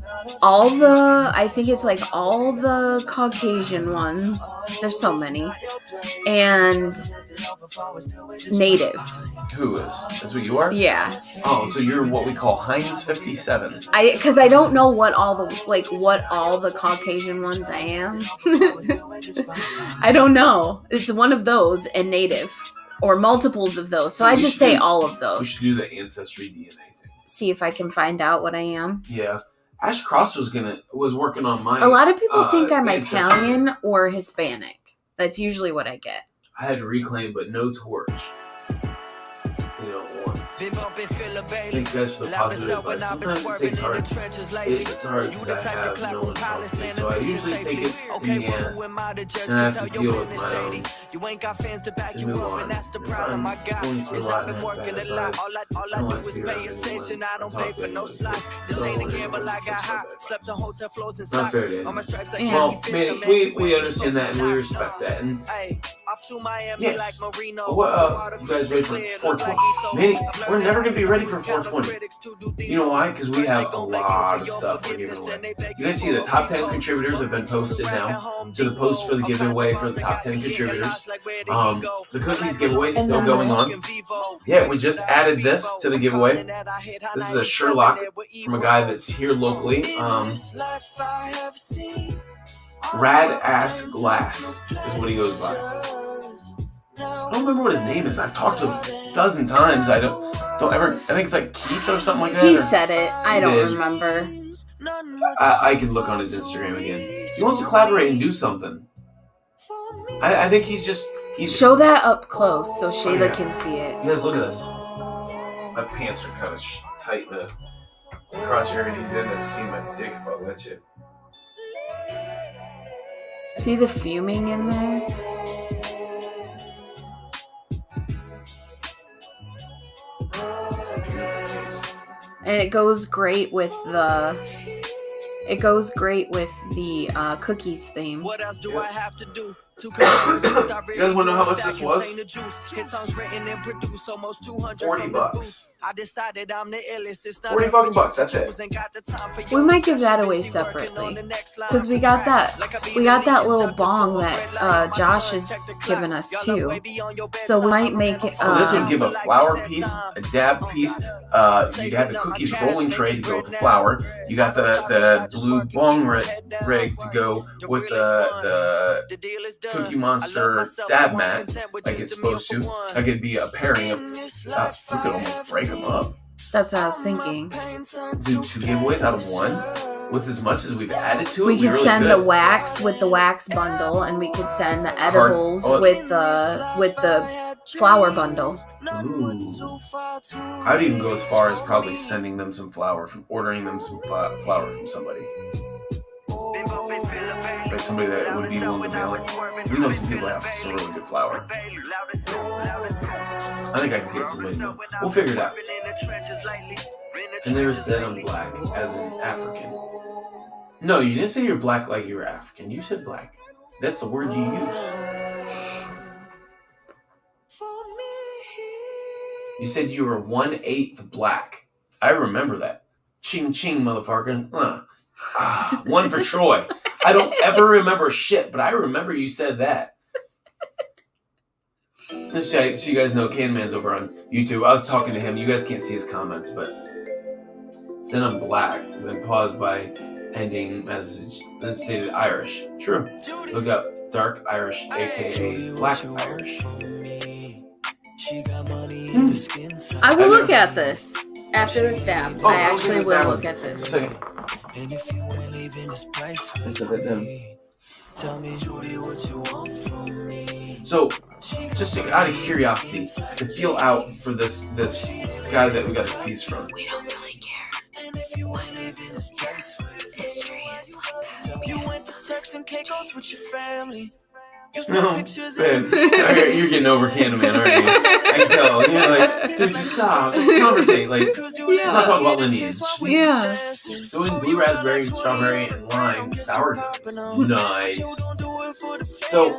all the Caucasian ones. There's so many. And native. Who is? That's what you are? Yeah. Oh, so you're what we call Heinz 57. Because I don't know what all the Caucasian ones I am. I don't know. It's one of those and native. Or multiples of those. So I just say all of those. We should do the ancestry DNA thing. See if I can find out what I am. Yeah. Ash Cross was working on mine. A lot of people think I'm ancestry. Italian or Hispanic. That's usually what I get. I had Reclaim, but no Torch. You know, one. Thanks guys for the positive advice. Sometimes it takes hard. It's hard because I have no one to talk to. So I usually take it in the ass. And I have to deal with my own. And move on. If I'm going through a lot and have bad advice, I don't like to be around anyone. I talk to anyone. Not fair to anyone. Yeah. Well, Manny, we understand that and we respect that. And yes. What you guys ready for 420? Manny, we're never going to be ready for 420. You know why? Because we have a lot of stuff we're giving away. You guys see the top 10 contributors have been posted now to the post for the giveaway for the top 10 contributors. The cookies giveaway is still going on. Yeah, we just added this to the giveaway. This is a Sherlock from a guy that's here locally. Rad Ass Glass is what he goes by. I don't remember what his name is. I've talked to him a dozen times. I don't ever. I think it's like Keith or something like that. He said it. I don't remember. I can look on his Instagram again. He wants to collaborate and do something. I think he's show that up close so Shayla can see it. You guys, look at this. My pants are kind of tight in the crotch area. You didn't have to see my dick if I'll let you. See the fuming in there? And it goes great with the cookies theme. What else do I have to do? You guys want to know how much this was? $40. I decided I'm the illest. It's not 40 fucking bucks, that's it. We might give that away separately, because we got that little bong that Josh has given us too. So we might make it. This would give a flour piece, a dab piece. You'd have the cookies rolling tray to go with the flour. You got the blue bong rig to go with the Cookie Monster dab mat, like it's supposed to. Like it'd be a pairing of. We could almost break them up. That's what I was thinking. Do 2 giveaways out of 1 with as much as we've added to it. We could really send good. the wax with the wax bundle, and we could send the edibles with the flour bundle. Ooh. I'd even go as far as probably sending them some flour ordering them some flour from somebody. Like somebody that would be willing to mail it. We know some people that have some really good flour. I think I can get somebody to know. We'll figure it out. And there's Dead on Black as an African. No, you didn't say you're black like you were African. You said black. That's the word you use. You said you were 1/8 black. I remember that. Ching ching, motherfucker. 1 for Troy. I don't ever remember shit, but I remember you said that. Just so you guys know, Canman's over on YouTube. I was talking to him. You guys can't see his comments, but said I'm black, then paused by ending message, then stated Irish. True. Look up dark Irish, aka black Irish. I will look at this after this dab. I actually will look at this. Second. And if you ain't leaving this place tell me, Judy, what you want from me. So, just out of curiosity, to feel out for this guy that we got this piece from. We don't really care what your history is like that. You went to Turks and Caicos with your family. No, babe, you're getting over Candyman, aren't you? I can tell. You're like, dude, just stop. Just conversate. Like, let's not talk about lineage. Yeah. Doing blue raspberry, strawberry, and lime sourdoughs. Nice. So,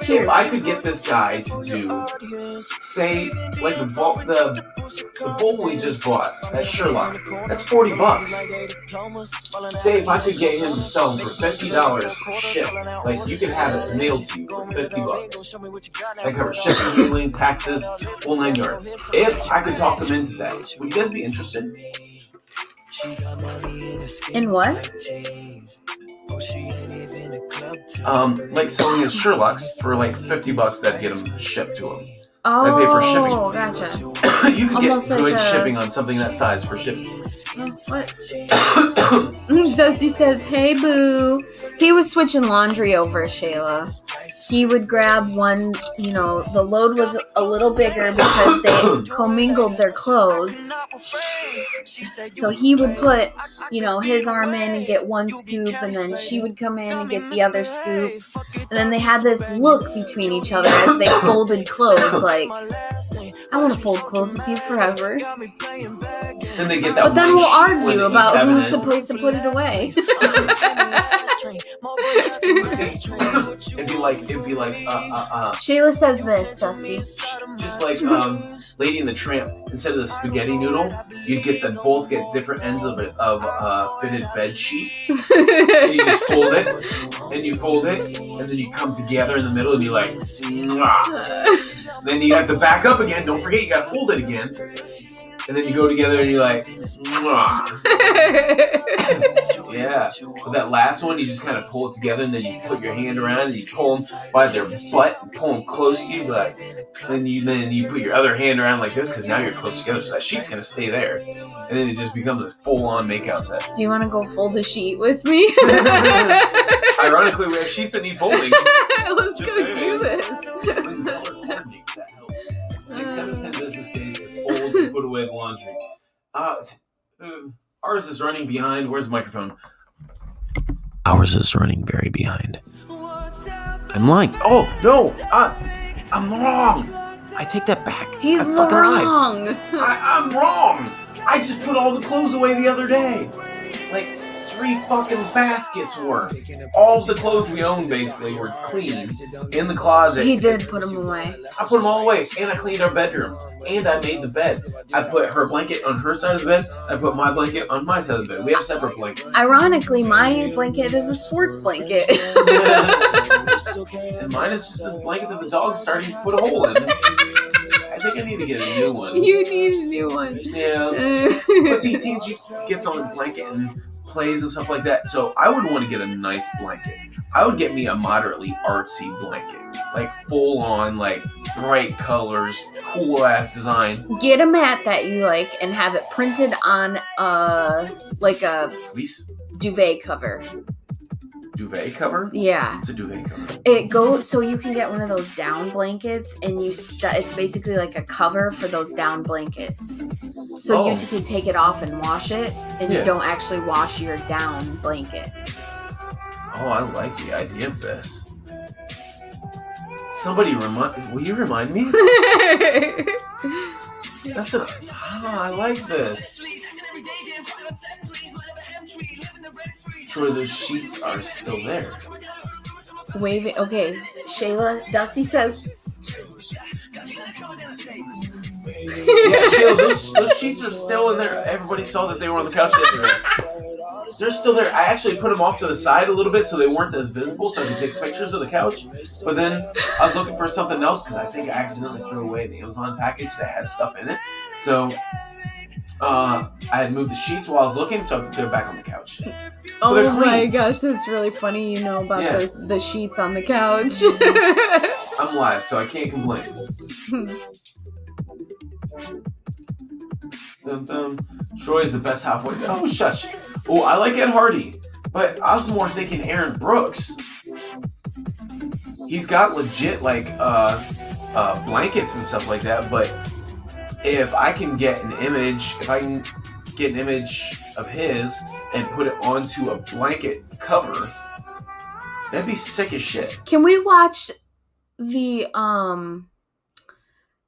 Cheers. if I could get this guy to do, say, like the bowl we just bought at Sherlock, that's $40. Say if I could get him to sell them for $50 shipped, like you could have it mailed to you for $50. That covers shipping, handling, taxes, whole 9 yards. If I could talk him into that, would you guys be interested? In what? Like selling his Sherlocks for like $50, that'd get them shipped to him. Oh, pay for shipping. Gotcha. You could Almost get like good shipping on something that size for shipping. What? Dusty says, "Hey, boo." He was switching laundry over, Shayla. He would grab one, the load was a little bigger because they commingled their clothes. So he would put, his arm in and get one scoop, and then she would come in and get the other scoop. And then they had this look between each other as they folded clothes, like, I want to fold clothes with you forever. And they get that. But then we'll argue with about each who's evidence. supposed to put it away. It'd be like Shayla says this, Dusty. just like Lady and the Tramp. Instead of the spaghetti noodle, you'd both get different ends of a fitted bed sheet. And you just fold it, and then you come together in the middle, and you're like, mwah. Then you have to back up again. Don't forget, you gotta fold it again. And then you go together, and you're like, mwah. Yeah. But that last one, you just kind of pull it together, and then you put your hand around and you pull them by their butt and pull them close to you. Like, then you put your other hand around like this because now you're close together, so that sheet's gonna stay there, and then it just becomes a full-on makeout set. Do you want to go fold a sheet with me? Ironically, we have sheets that need folding. Let's Just go do this. That helps. Like 7 to 10 business days to fold and put away the laundry. Ours is running behind. Where's the microphone? Ours is running very behind. I'm lying. Oh, no! I'm wrong! I take that back. He's I fucking wrong. I'm wrong! I just put all the clothes away the other day. Like 3 fucking baskets worth. All the clothes we own basically were clean in the closet. He did put them away. I put them all away, and I cleaned our bedroom, and I made the bed. I put her blanket on her side of the bed. I put my blanket on my side of the bed. We have separate blankets. Ironically, my blanket is a sports blanket. And mine is just this blanket that the dog's starting to put a hole in. I think I need to get a new one. You need a new one. Yeah. But see, Tangy gets on the blanket and plays and stuff like that. So I would want to get a nice blanket. I would get me a moderately artsy blanket. Like full on, like bright colors, cool ass design. Get a mat that you like and have it printed on like a Fleece? duvet cover. Duvet cover? Yeah. It's a duvet cover. It goes so you can get one of those down blankets, and it's basically like a cover for those down blankets. So you can take it off and wash it, and you don't actually wash your down blanket. Oh, I like the idea of this. Somebody will you remind me? I like this. Troy, those sheets are still there. Waving. Okay, Shayla. Dusty says. Yeah, Shayla, those sheets are still in there. Everybody saw that they were on the couch. They're still there. I actually put them off to the side a little bit so they weren't as visible, so I could take pictures of the couch. But then I was looking for something else because I think I accidentally threw away the Amazon package that has stuff in it. So I had moved the sheets while I was looking, so they're back on the couch. Oh my gosh, that's really funny. You know about the sheets on the couch. I'm live, so I can't complain. Troy's the best halfway. Oh, shush. Oh, I like Ed Hardy, but I was more thinking Aaron Brooks. He's got legit like blankets and stuff like that, but if I can get an image of his and put it onto a blanket cover, that'd be sick as shit. Can we watch the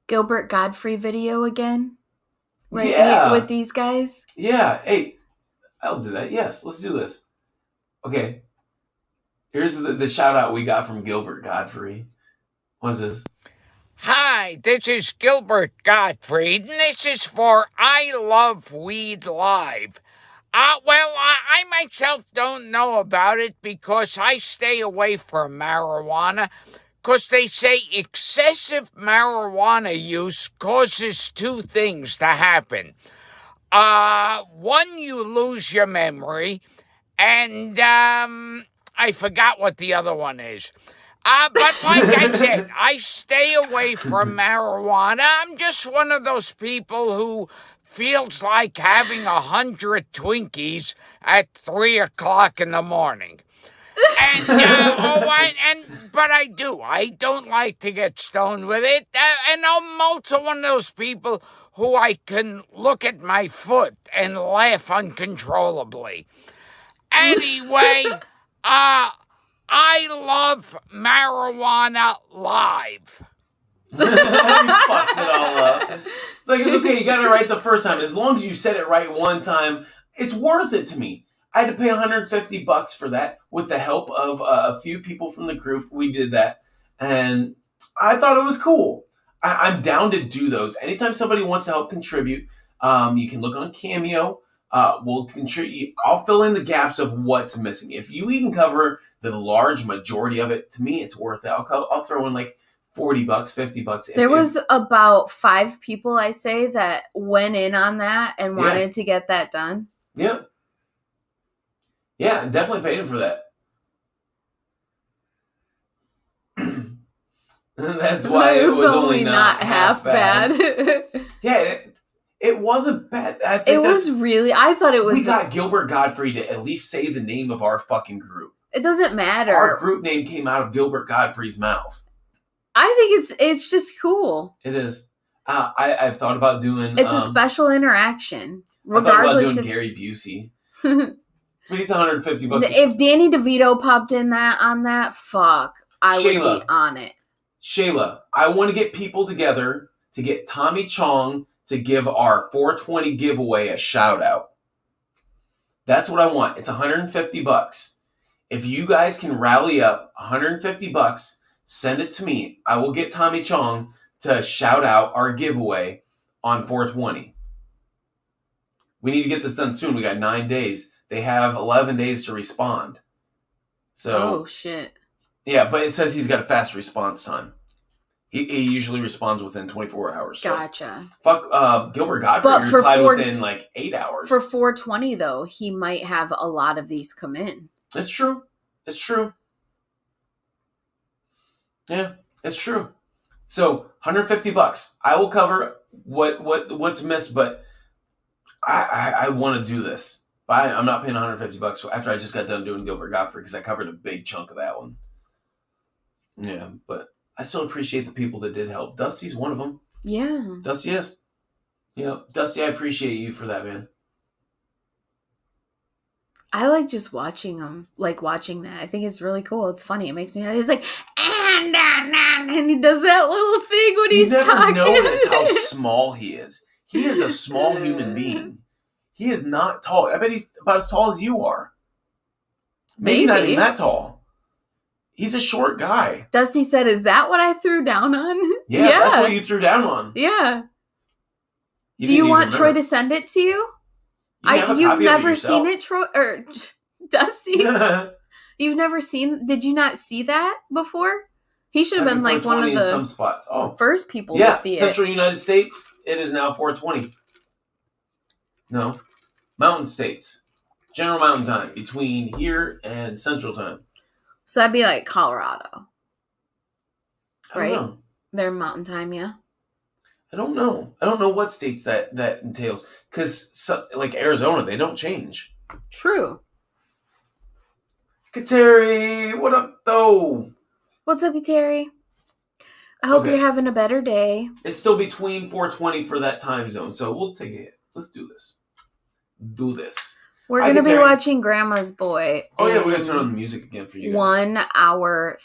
Gilbert Godfrey video again? Right, yeah. With these guys? Yeah. Hey, I'll do that. Yes, let's do this. Okay. Here's the shout out we got from Gilbert Godfrey. What's this? Hi, this is Gilbert Gottfried, and this is for I Love Weed Live. I myself don't know about it because I stay away from marijuana, because they say excessive marijuana use causes 2 things to happen. One, you lose your memory, and I forgot what the other one is. But like I said, I stay away from marijuana. I'm just one of those people who feels like having 100 Twinkies at 3 o'clock in the morning. And, but I do. I don't like to get stoned with it. And I'm also one of those people who I can look at my foot and laugh uncontrollably. Anyway, I love marijuana live. He fucks it all up. It's like, it's okay, you got it right the first time. As long as you said it right one time, it's worth it to me. I had to pay $150 for that with the help of a few people from the group. We did that, and I thought it was cool. I'm down to do those. Anytime somebody wants to help contribute, you can look on Cameo. We'll contribute. I'll fill in the gaps of what's missing. If you even cover the large majority of it, to me, it's worth it. I'll throw in like $40, $50. There was about 5 people, I say, that went in on that and wanted to get that done. Yep. Yeah, definitely paid him for that. That's why it was only not half bad. Yeah, it wasn't bad. I think was really. I thought it was. We got Gilbert Gottfried to at least say the name of our fucking group. It doesn't matter. Our group name came out of Gilbert Gottfried's mouth. I think it's just cool. It is. I've thought about doing. It's a special interaction, regardless. I thought about doing Gary Busey. But he's $150. If Danny DeVito popped in on that, fuck, I would be on it. Shayla, I want to get people together to get Tommy Chong to give our 420 giveaway a shout out. That's what I want. It's $150. If you guys can rally up $150, send it to me. I will get Tommy Chong to shout out our giveaway on 420. We need to get this done soon. We got 9 days. They have 11 days to respond. So, oh, shit. Yeah, but it says he's got a fast response time. He usually responds within 24 hours. So. Gotcha. Fuck, Gilbert Gottfried replied within like 8 hours. For 420, though, he might have a lot of these come in. It's true. It's true. Yeah, it's true. So, $150. I will cover what's missed, but I want to do this. But I'm not paying $150 after I just got done doing Gilbert Gottfried because I covered a big chunk of that one. Yeah, but I still appreciate the people that did help. Dusty's one of them. Yeah. Dusty is. Yeah, Dusty, I appreciate you for that, man. I like just watching him, watching that. I think it's really cool. It's funny. It makes me. He's like, and he does that little thing when he's talking. You never notice how small he is. He is a small human being. He is not tall. I bet he's about as tall as you are. Maybe not even that tall. He's a short guy. Dusty said, "Is that what I threw down on?" Yeah, that's what you threw down on. Yeah. Do you want Troy to send it to you? You've never seen it, Troy or Dusty. You've never seen? Did you not see that before? He should have been like one of the some spots. first people to see it. Central United States. It is now 420. No, Mountain States. General Mountain Time between here and Central Time. So that'd be like Colorado, right? I don't know. They're Mountain Time, yeah. I don't know. I don't know what states that entails because like Arizona, they don't change. True. Kateri, what up though? What's up, Terry? I hope you're having a better day. It's still between 420 for that time zone, so we'll take a hit. Let's do this. We're going to be watching Grandma's Boy. Oh, yeah, we're going to turn on the music again for you guys. 1 hour,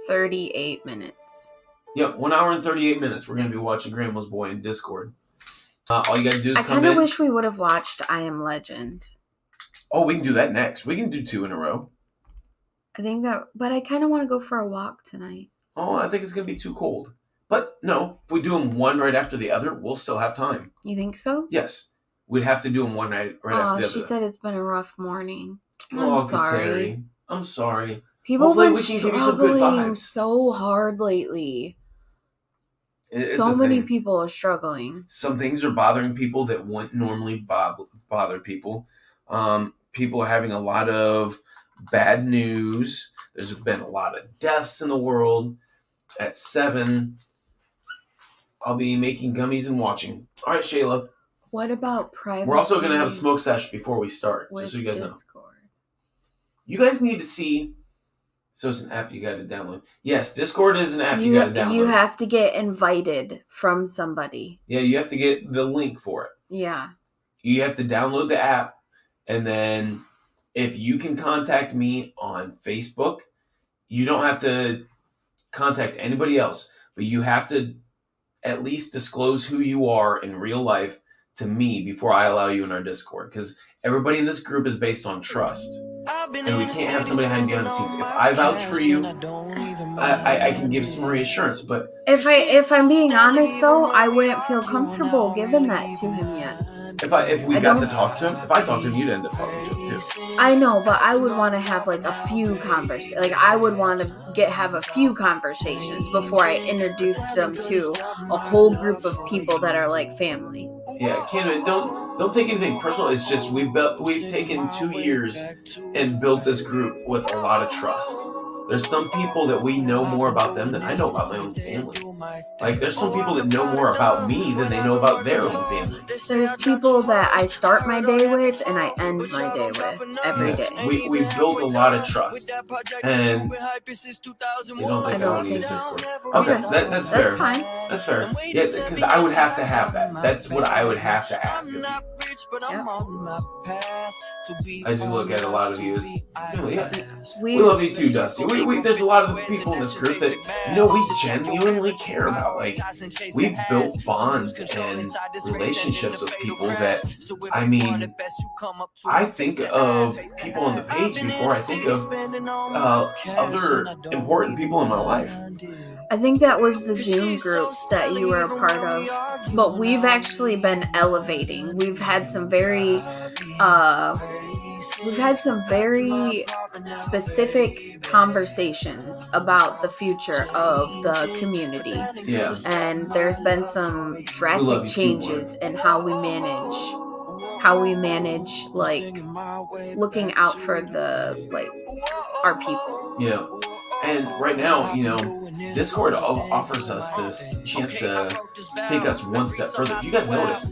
38 minutes. Yep, 1 hour and 38 minutes. We're going to be watching Grandma's Boy in Discord. All you got to do is come in. I kind of wish we would have watched I Am Legend. Oh, we can do that next. We can do 2 in a row. I think that, but I kind of want to go for a walk tonight. Oh, I think it's going to be too cold. But no, if we do them one right after the other, we'll still have time. You think so? Yes. We'd have to do them one right after the other. She said it's been a rough morning. I'm sorry. I'm sorry. People have been struggling so hard lately. So many people are struggling. Some things are bothering people that wouldn't normally bother people. People are having a lot of bad news. There's been a lot of deaths in the world. At 7, I'll be making gummies and watching. All right, Shayla. What about privacy? We're also going to have a smoke sesh before we start, just so you guys know. You guys need to see. So it's an app you got to download. Yes, Discord is an app you got to download. You have to get invited from somebody. Yeah, you have to get the link for it. Yeah. You have to download the app, and then if you can contact me on Facebook, you don't have to contact anybody else, but you have to at least disclose who you are in real life to me before I allow you in our Discord, because everybody in this group is based on trust, and we can't have somebody hiding behind the scenes. If I vouch for you, I can give some reassurance, but if I'm being honest though, I wouldn't feel comfortable giving that to him yet. If we got to talk to him, if I talked to him, you'd end up talking to him too. I know, but I would want to have like a few conversations. Like I would want to have a few conversations before I introduced them to a whole group of people that are like family. Yeah, Kim, don't don't take anything personal. It's just we've taken 2 years and built this group with a lot of trust. There's some people that we know more about them than I know about my own family. Like, there's some people that know more about me than they know about their own family. There's people that I start my day with and I end my day with every day. We've built a lot of trust. And you don't think I want to use Discord? Okay, that's fair. That's fine. That's fair. Yeah, because I would have to have that. That's what I would have to ask of you. Yep. I do look at a lot of you as family. Yeah. We love you too, Dusty. There's a lot of people in this group that, we genuinely care about. Like, we've built bonds and relationships with people that, I think of people on the page before I think of other important people in my life. I think that was the Zoom group that you were a part of, but we've actually been elevating. We've had some very specific conversations about the future of the community. Yeah. And there's been some drastic changes in how we manage like looking out for our people. Yeah. And right now, Discord offers us this chance to take us one step further. If you guys notice,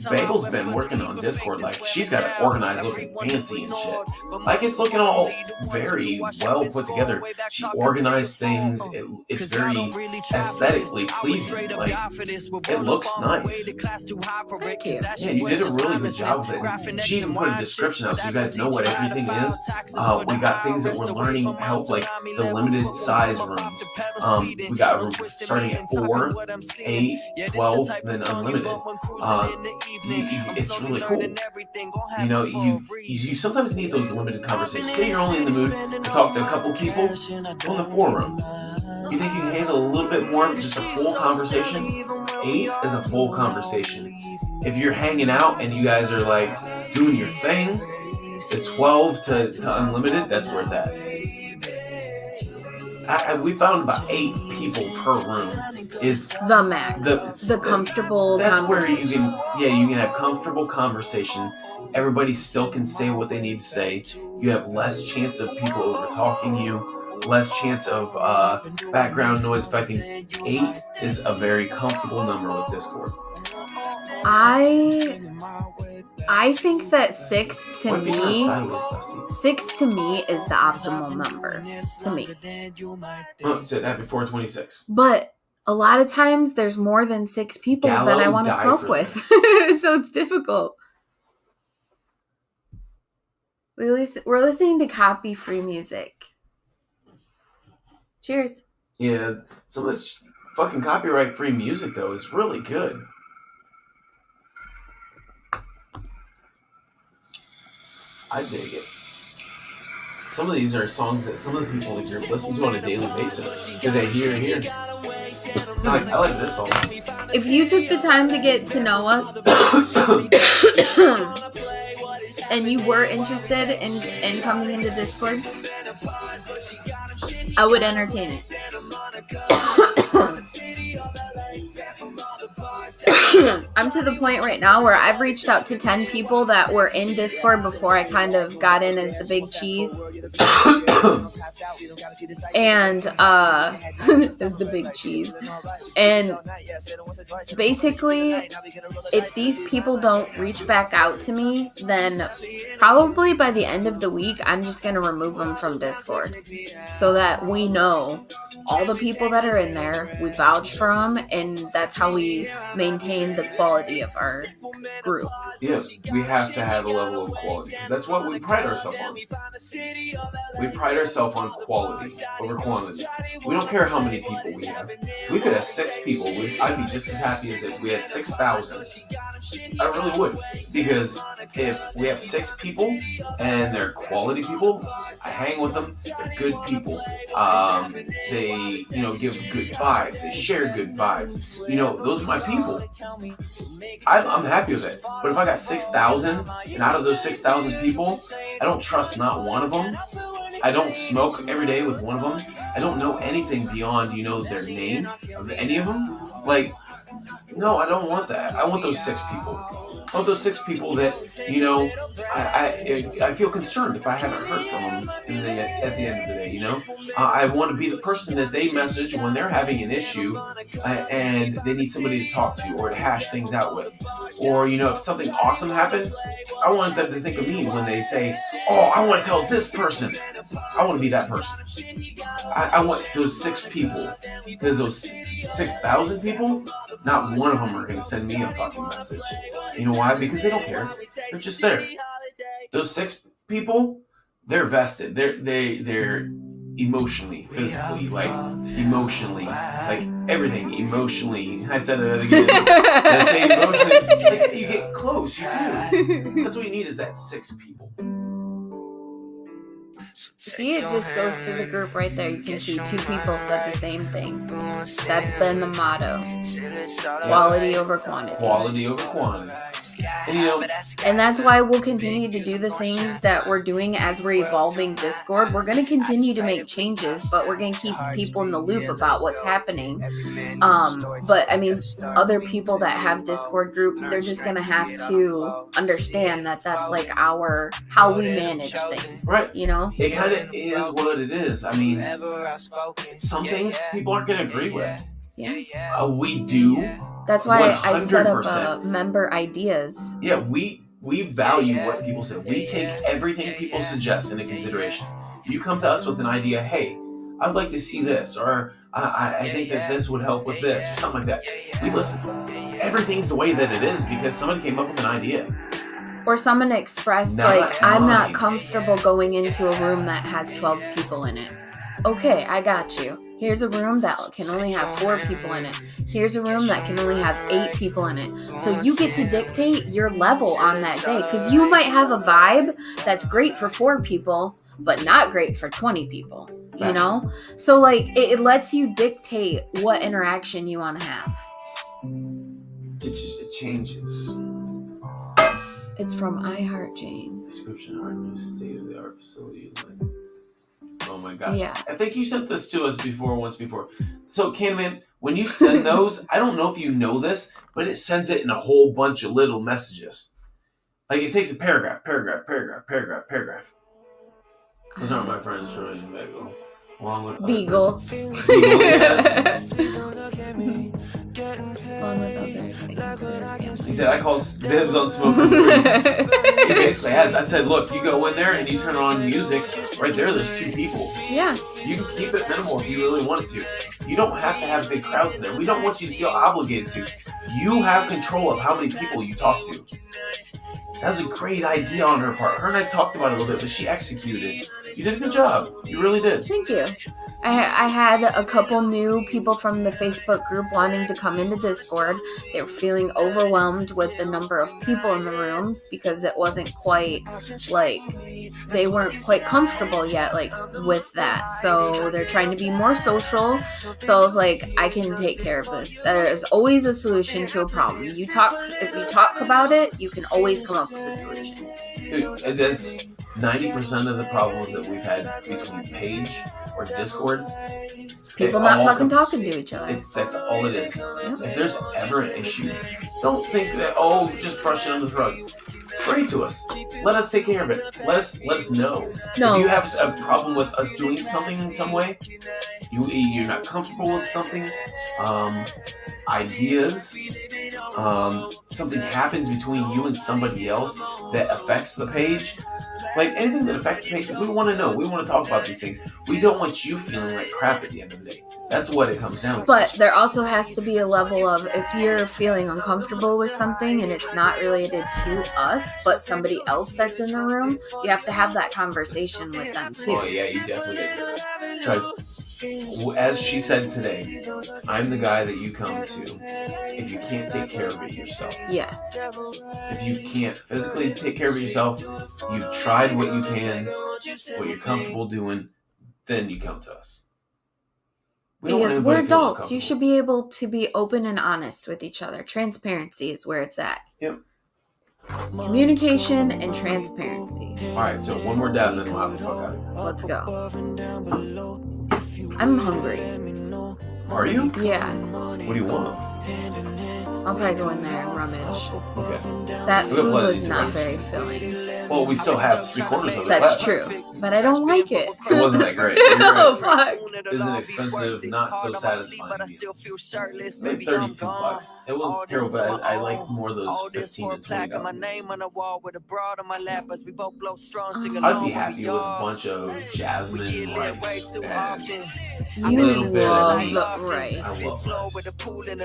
Bagel's been working on Discord. Like, she's got it organized, looking fancy and shit. Like, it's looking all very well put together. She organized things. It's very aesthetically pleasing. Like, it looks nice. Thank you. Yeah, you did a really good job with it. She even put a description out so you guys know what everything is. We got things that we're learning help, like the limited size rooms. We got a room starting at 4, 8, 12, then unlimited. It's really cool. You sometimes need those limited conversations. Say you're only in the mood to talk to a couple people, go in the 4 room. You think you can handle a little bit more, just a full conversation? 8 is a full conversation. If you're hanging out and you guys are like doing your thing, the 12 to unlimited, that's where it's at. We found about 8 people per room is the max. The comfortable that's conversation. Where you can have comfortable conversation. Everybody still can say what they need to say. You have less chance of people over talking you, less chance of background noise affecting. 8 is a very comfortable number with Discord. I think that 6 to me, sideways, Dusty? 6 to me is the optimal number to me. Oh, said that before 26. But a lot of times there's more than 6 people Gallo that I want to smoke with, so it's difficult. We're listening to copy-free music. Cheers. Yeah, some of this fucking copyright-free music though is really good. I dig it. Some of these are songs that some of the people in the group listen to on a daily basis. Do they hear and hear? I like this song. If you took the time to get to know us and you were interested in coming into Discord, I would entertain it. I'm to the point right now where I've reached out to 10 people that were in Discord before I kind of got in as the big cheese. And as the big cheese. And basically, if these people don't reach back out to me, then probably by the end of the week, I'm just going to remove them from Discord so that we know all the people that are in there, we vouch for them, and that's how we maintain the quality of our group. Yeah, we have to have a level of quality because that's what we pride ourselves on. We pride ourselves on quality over quantity. We don't care how many people we have. We could have 6 people. I'd be just as happy as if we had 6,000. I really would, because if we have 6 people and they're quality people, I hang with them. They're good people. They give good vibes. They share good vibes. Those are my people. I'm happy with it. But if I got 6,000, and out of those 6,000 people, I don't trust not one of them. I don't smoke every day with one of them. I don't know anything beyond, their name of any of them. Like, No, I don't want that. I want those 6 people. I want those 6 people that, you know, I feel concerned if I haven't heard from them at the end of the day, you know? I want to be the person that they message when they're having an issue and they need somebody to talk to or to hash things out with. Or, you know, if something awesome happened, I want them to think of me when they say, oh, I want to tell this person. I want to be that person. I want those 6 people. Because those 6,000 people, not one of them are going to send me a fucking message. You know why? Because they don't care. They're just there. Those 6 people, they're vested. They're emotionally, physically, like emotionally, like everything emotionally. I said it again. I say emotionally. Like, you get close. You do. That's what you need is that 6 people. See, it just goes through the group right there. You can see 2 people said the same thing. That's been the motto. Quality over quantity. Quality over quantity. And, you know, and that's why we'll continue to do the things that we're doing as we're evolving Discord. We're going to continue to make changes, but we're going to keep people in the loop about what's happening. But I mean, other people that have Discord groups, they're just going to have to understand that that's like how we manage things. Right. You know? It kind of is what it is. I mean, some things people aren't going to agree with. Yeah. We do. That's why 100%. I set up 100%. Member ideas. Yeah, we value what people say. We take everything people suggest into consideration. You come to us with an idea, hey, I'd like to see this, or I think that this would help with this, or something like that. We listen. Everything's the way that it is because somebody came up with an idea. Or someone expressed, I'm not comfortable going into a room that has 12 people in it. Okay, I got you. Here's a room that can only have 4 people in it. Here's a room that can only have 8 people in it. So you get to dictate your level on that day. Because you might have a vibe that's great for 4 people, but not great for 20 people. You know? So, like, it lets you dictate what interaction you want to have. It changes. It's from iHeart Jane. Description of our new state-of-the-art facility. Oh my gosh. Yeah. I think you sent this to us once before. So, Canman, when you send those, I don't know if you know this, but it sends it in a whole bunch of little messages. Like, it takes a paragraph. Those aren't my friends, Troy and Beagle. Along with Beagle. Beagle, yeah. Along with others. He said, I called dibs on smoking free. He basically has. I said, look, you go in there and you turn on music. Right there's 2 people. Yeah. You can keep it minimal if you really want to. You don't have to have big crowds in there. We don't want you to feel obligated to. You have control of how many people you talk to. That was a great idea on her part. Her and I talked about it a little bit, but she executed. You did a good job. You really did. Thank you. I had a couple new people from the Facebook group wanting to come into Discord. They were feeling overwhelmed with the number of people in the rooms because it wasn't quite, like, they weren't quite comfortable yet, like, with that. So they're trying to be more social. So I was like, I can take care of this. There's always a solution to a problem. If you talk about it, you can always come up with a solution. Dude, and that's 90% of the problems that we've had between Page or Discord. People not fucking talking to each other. That's all it is. Yep. If there's ever an issue, don't think that, just brush it under the rug. Bring it to us. Let us take care of it. Let us know. No. If you have a problem with us doing something in some way, you're not comfortable with something, ideas, something happens between you and somebody else that affects the page. Like, anything that affects the page, we want to know. We want to talk about these things. We don't want you feeling like crap at the end of the day. That's what it comes down to. But there also has to be a level of, if you're feeling uncomfortable with something and it's not related to us, but somebody else that's in the room, you have to have that conversation with them too. Oh, yeah, you definitely did. Try. As she said today, I'm the guy that you come to if you can't take care of it yourself. Yes. If you can't physically take care of it yourself, you've tried what you can, what you're comfortable doing, then you come to us. Because we're adults. You should be able to be open and honest with each other. Transparency is where it's at. Yep. Communication and transparency. Alright, so one more dab and then we'll have the fuck out of here. Let's go. I'm hungry. Are you? Yeah. What do you want? I'll probably go in there and rummage. Okay. That We got food plenty was to not eat. very filling. Well, we still have 3/4 of it That's left. true, but I don't like it. It wasn't that great. You're Oh, right. fuck. It's an expensive, not so satisfying meal. Maybe $32. It wasn't terrible, but I like more of those $15 and $20. I'd be happy with a bunch of jasmine rice and You a little bit of meat. love rice. I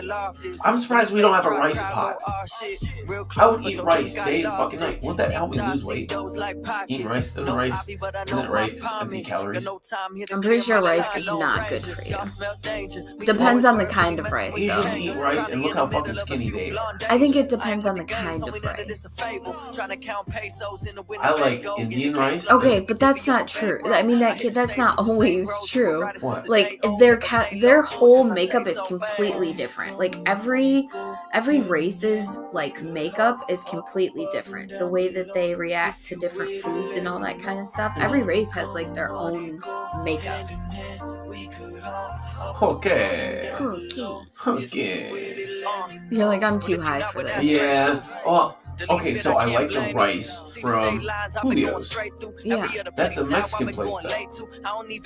love rice. I'm surprised we don't have a rice pot. I would eat rice day and fucking night. Wouldn't that help me lose weight? Eating rice isn't rice empty calories? I'm pretty sure rice is not good for you. Depends on the kind of rice, Asians though. eat rice and look how fucking skinny they are. I think it depends on the kind of rice. I like Indian rice. Okay, but that's not true. I mean, that's not always true. What? Like their whole makeup is completely different. Like every race's like makeup is completely different. The way that they react to different foods and all that kind of stuff. Every race has like their own makeup. Okay. Okay. You're like, I'm too high for this. Yeah. Well, okay, so I like the rice from Julio's. Yeah. That's a Mexican place, though.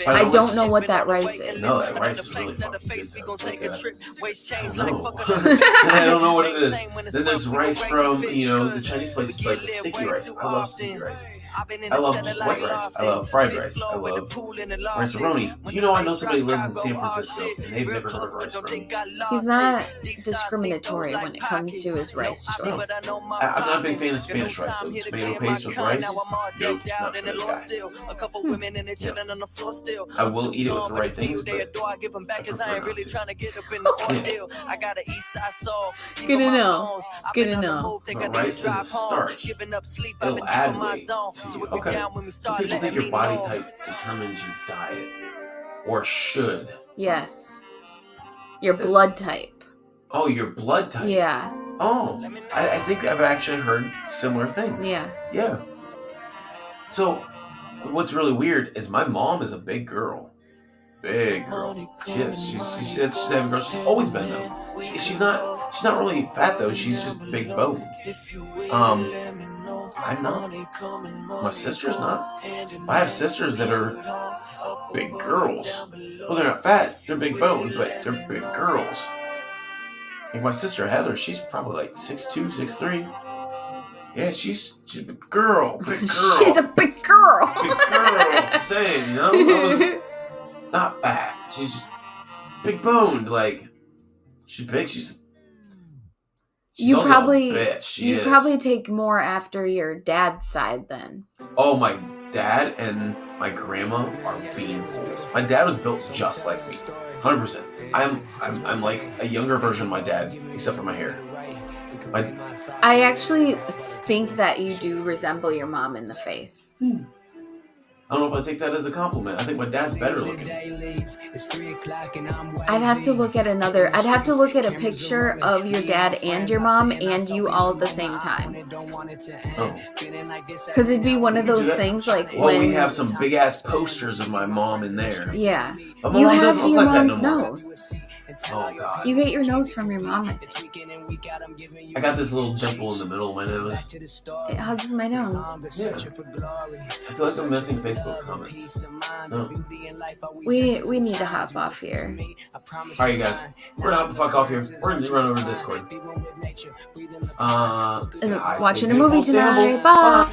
I don't know what that rice is. No, that rice is really fucking good, though. It's like I don't know what it is. Then there's rice from, the Chinese places, like the sticky rice. I love sticky rice. I love just white rice. I love fried rice. I love rice-a-roni. Do you know I know somebody who lives in San Francisco and they've never heard of rice-a-roni? He's not discriminatory when it comes to his rice choice. I'm not a big fan of Spanish rice, so tomato paste with rice, nope, not for this guy. Yeah. I will eat it with the right things, but I prefer not to. Good to know. Good to know. But rice is a starch. It'll add weight to you. Okay. Some people think your body type determines your diet. Or should. Yes. Your blood type. Oh, your blood type? Yeah. Oh, I think I've actually heard similar things. Yeah. Yeah. So, what's really weird is my mom is a big girl. Big girl. She is. She's a big girl. She's always been though. She's not really fat though. She's just big boned. I'm not. My sister's not. I have sisters that are big girls. Well, they're not fat. They're big boned, but they're big girls. Like my sister Heather, she's probably like 6'2", 6'3". Yeah, she's a big girl. Big girl. She's a big girl. Big girl. Just saying, not fat. She's just big boned. Like she's big. She's You also probably a bitch. you probably take more after your dad's side then. Oh, my dad and my grandma are beanholes. My dad was built just like me, 100%. I'm like a younger version of my dad, except for my hair. I actually think that you do resemble your mom in the face. I don't know if I take that as a compliment. I think my dad's better looking. I'd have to look at a picture of your dad and your mom and you all at the same time. Oh. Because it'd be one of those things like well, when... we have some big ass posters of my mom in there. Yeah. But my You mom have doesn't look your like that mom's no more. nose. Oh, God. You get your nose from your mom, I think. I got this little dimple in the middle of my nose. It hugs my nose. Yeah. I feel like I'm missing Facebook comments. No. We need to hop off here. Alright, you guys. We're gonna hop the fuck off here. We're gonna run over to Discord. Watching a movie tonight. Bye.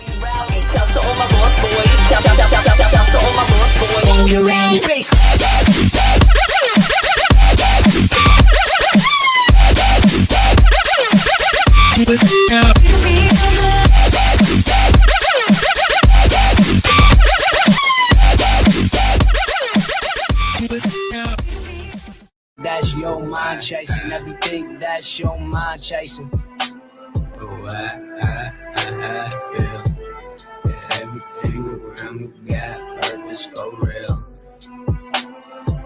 That's your mind chasing everything. That's your mind chasing. Oh, yeah. Everything around me got purpose for real.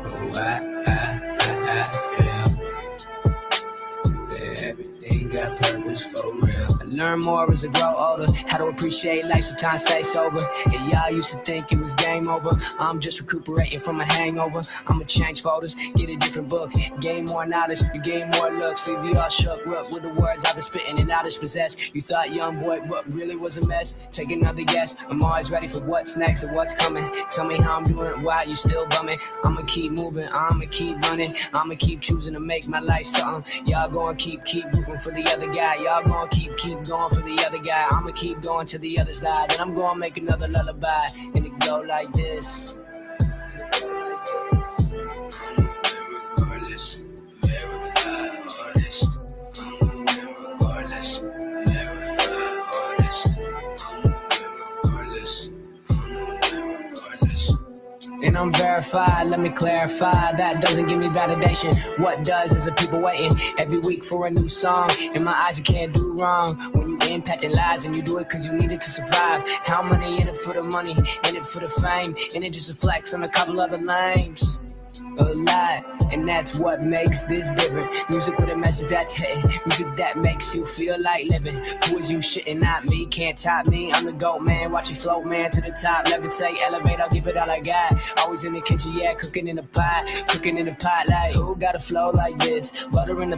Oh, I feel. Everything got purpose for real. learn more as I grow older. How to appreciate life, sometimes stay sober. And y'all used to think it was game over. I'm just recuperating from a hangover. I'ma change photos, get a different book, gain more knowledge, you gain more looks. Leave you all shook, look with the words I've been spitting and knowledge possessed. You thought young boy, but really was a mess. Take another guess. I'm always ready for what's next and what's coming. Tell me how I'm doing, why you still bumming. I'ma keep moving, I'ma keep running. I'ma keep choosing to make my life something. Y'all gonna keep rooting for the other guy. Y'all gonna keep going for the other guy. I'ma keep going to the other side. Then I'm gonna make another lullaby. And it go like this. And I'm verified, let me clarify, that doesn't give me validation. What does is the people waiting every week for a new song. In my eyes you can't do wrong when you impacting lives and you do it cause you need it to survive. How many in it for the money, in it for the fame, in it just a flex on a couple other names? A lot, and that's what makes this different. Music with a message that's hitting, music that makes you feel like living. Who is you shitting, not me, can't top me. I'm the GOAT man, watch you float man to the top. Levitate, elevate, I'll give it all I got. Always in the kitchen, yeah, cooking in the pot like who got a flow like this? Butter in the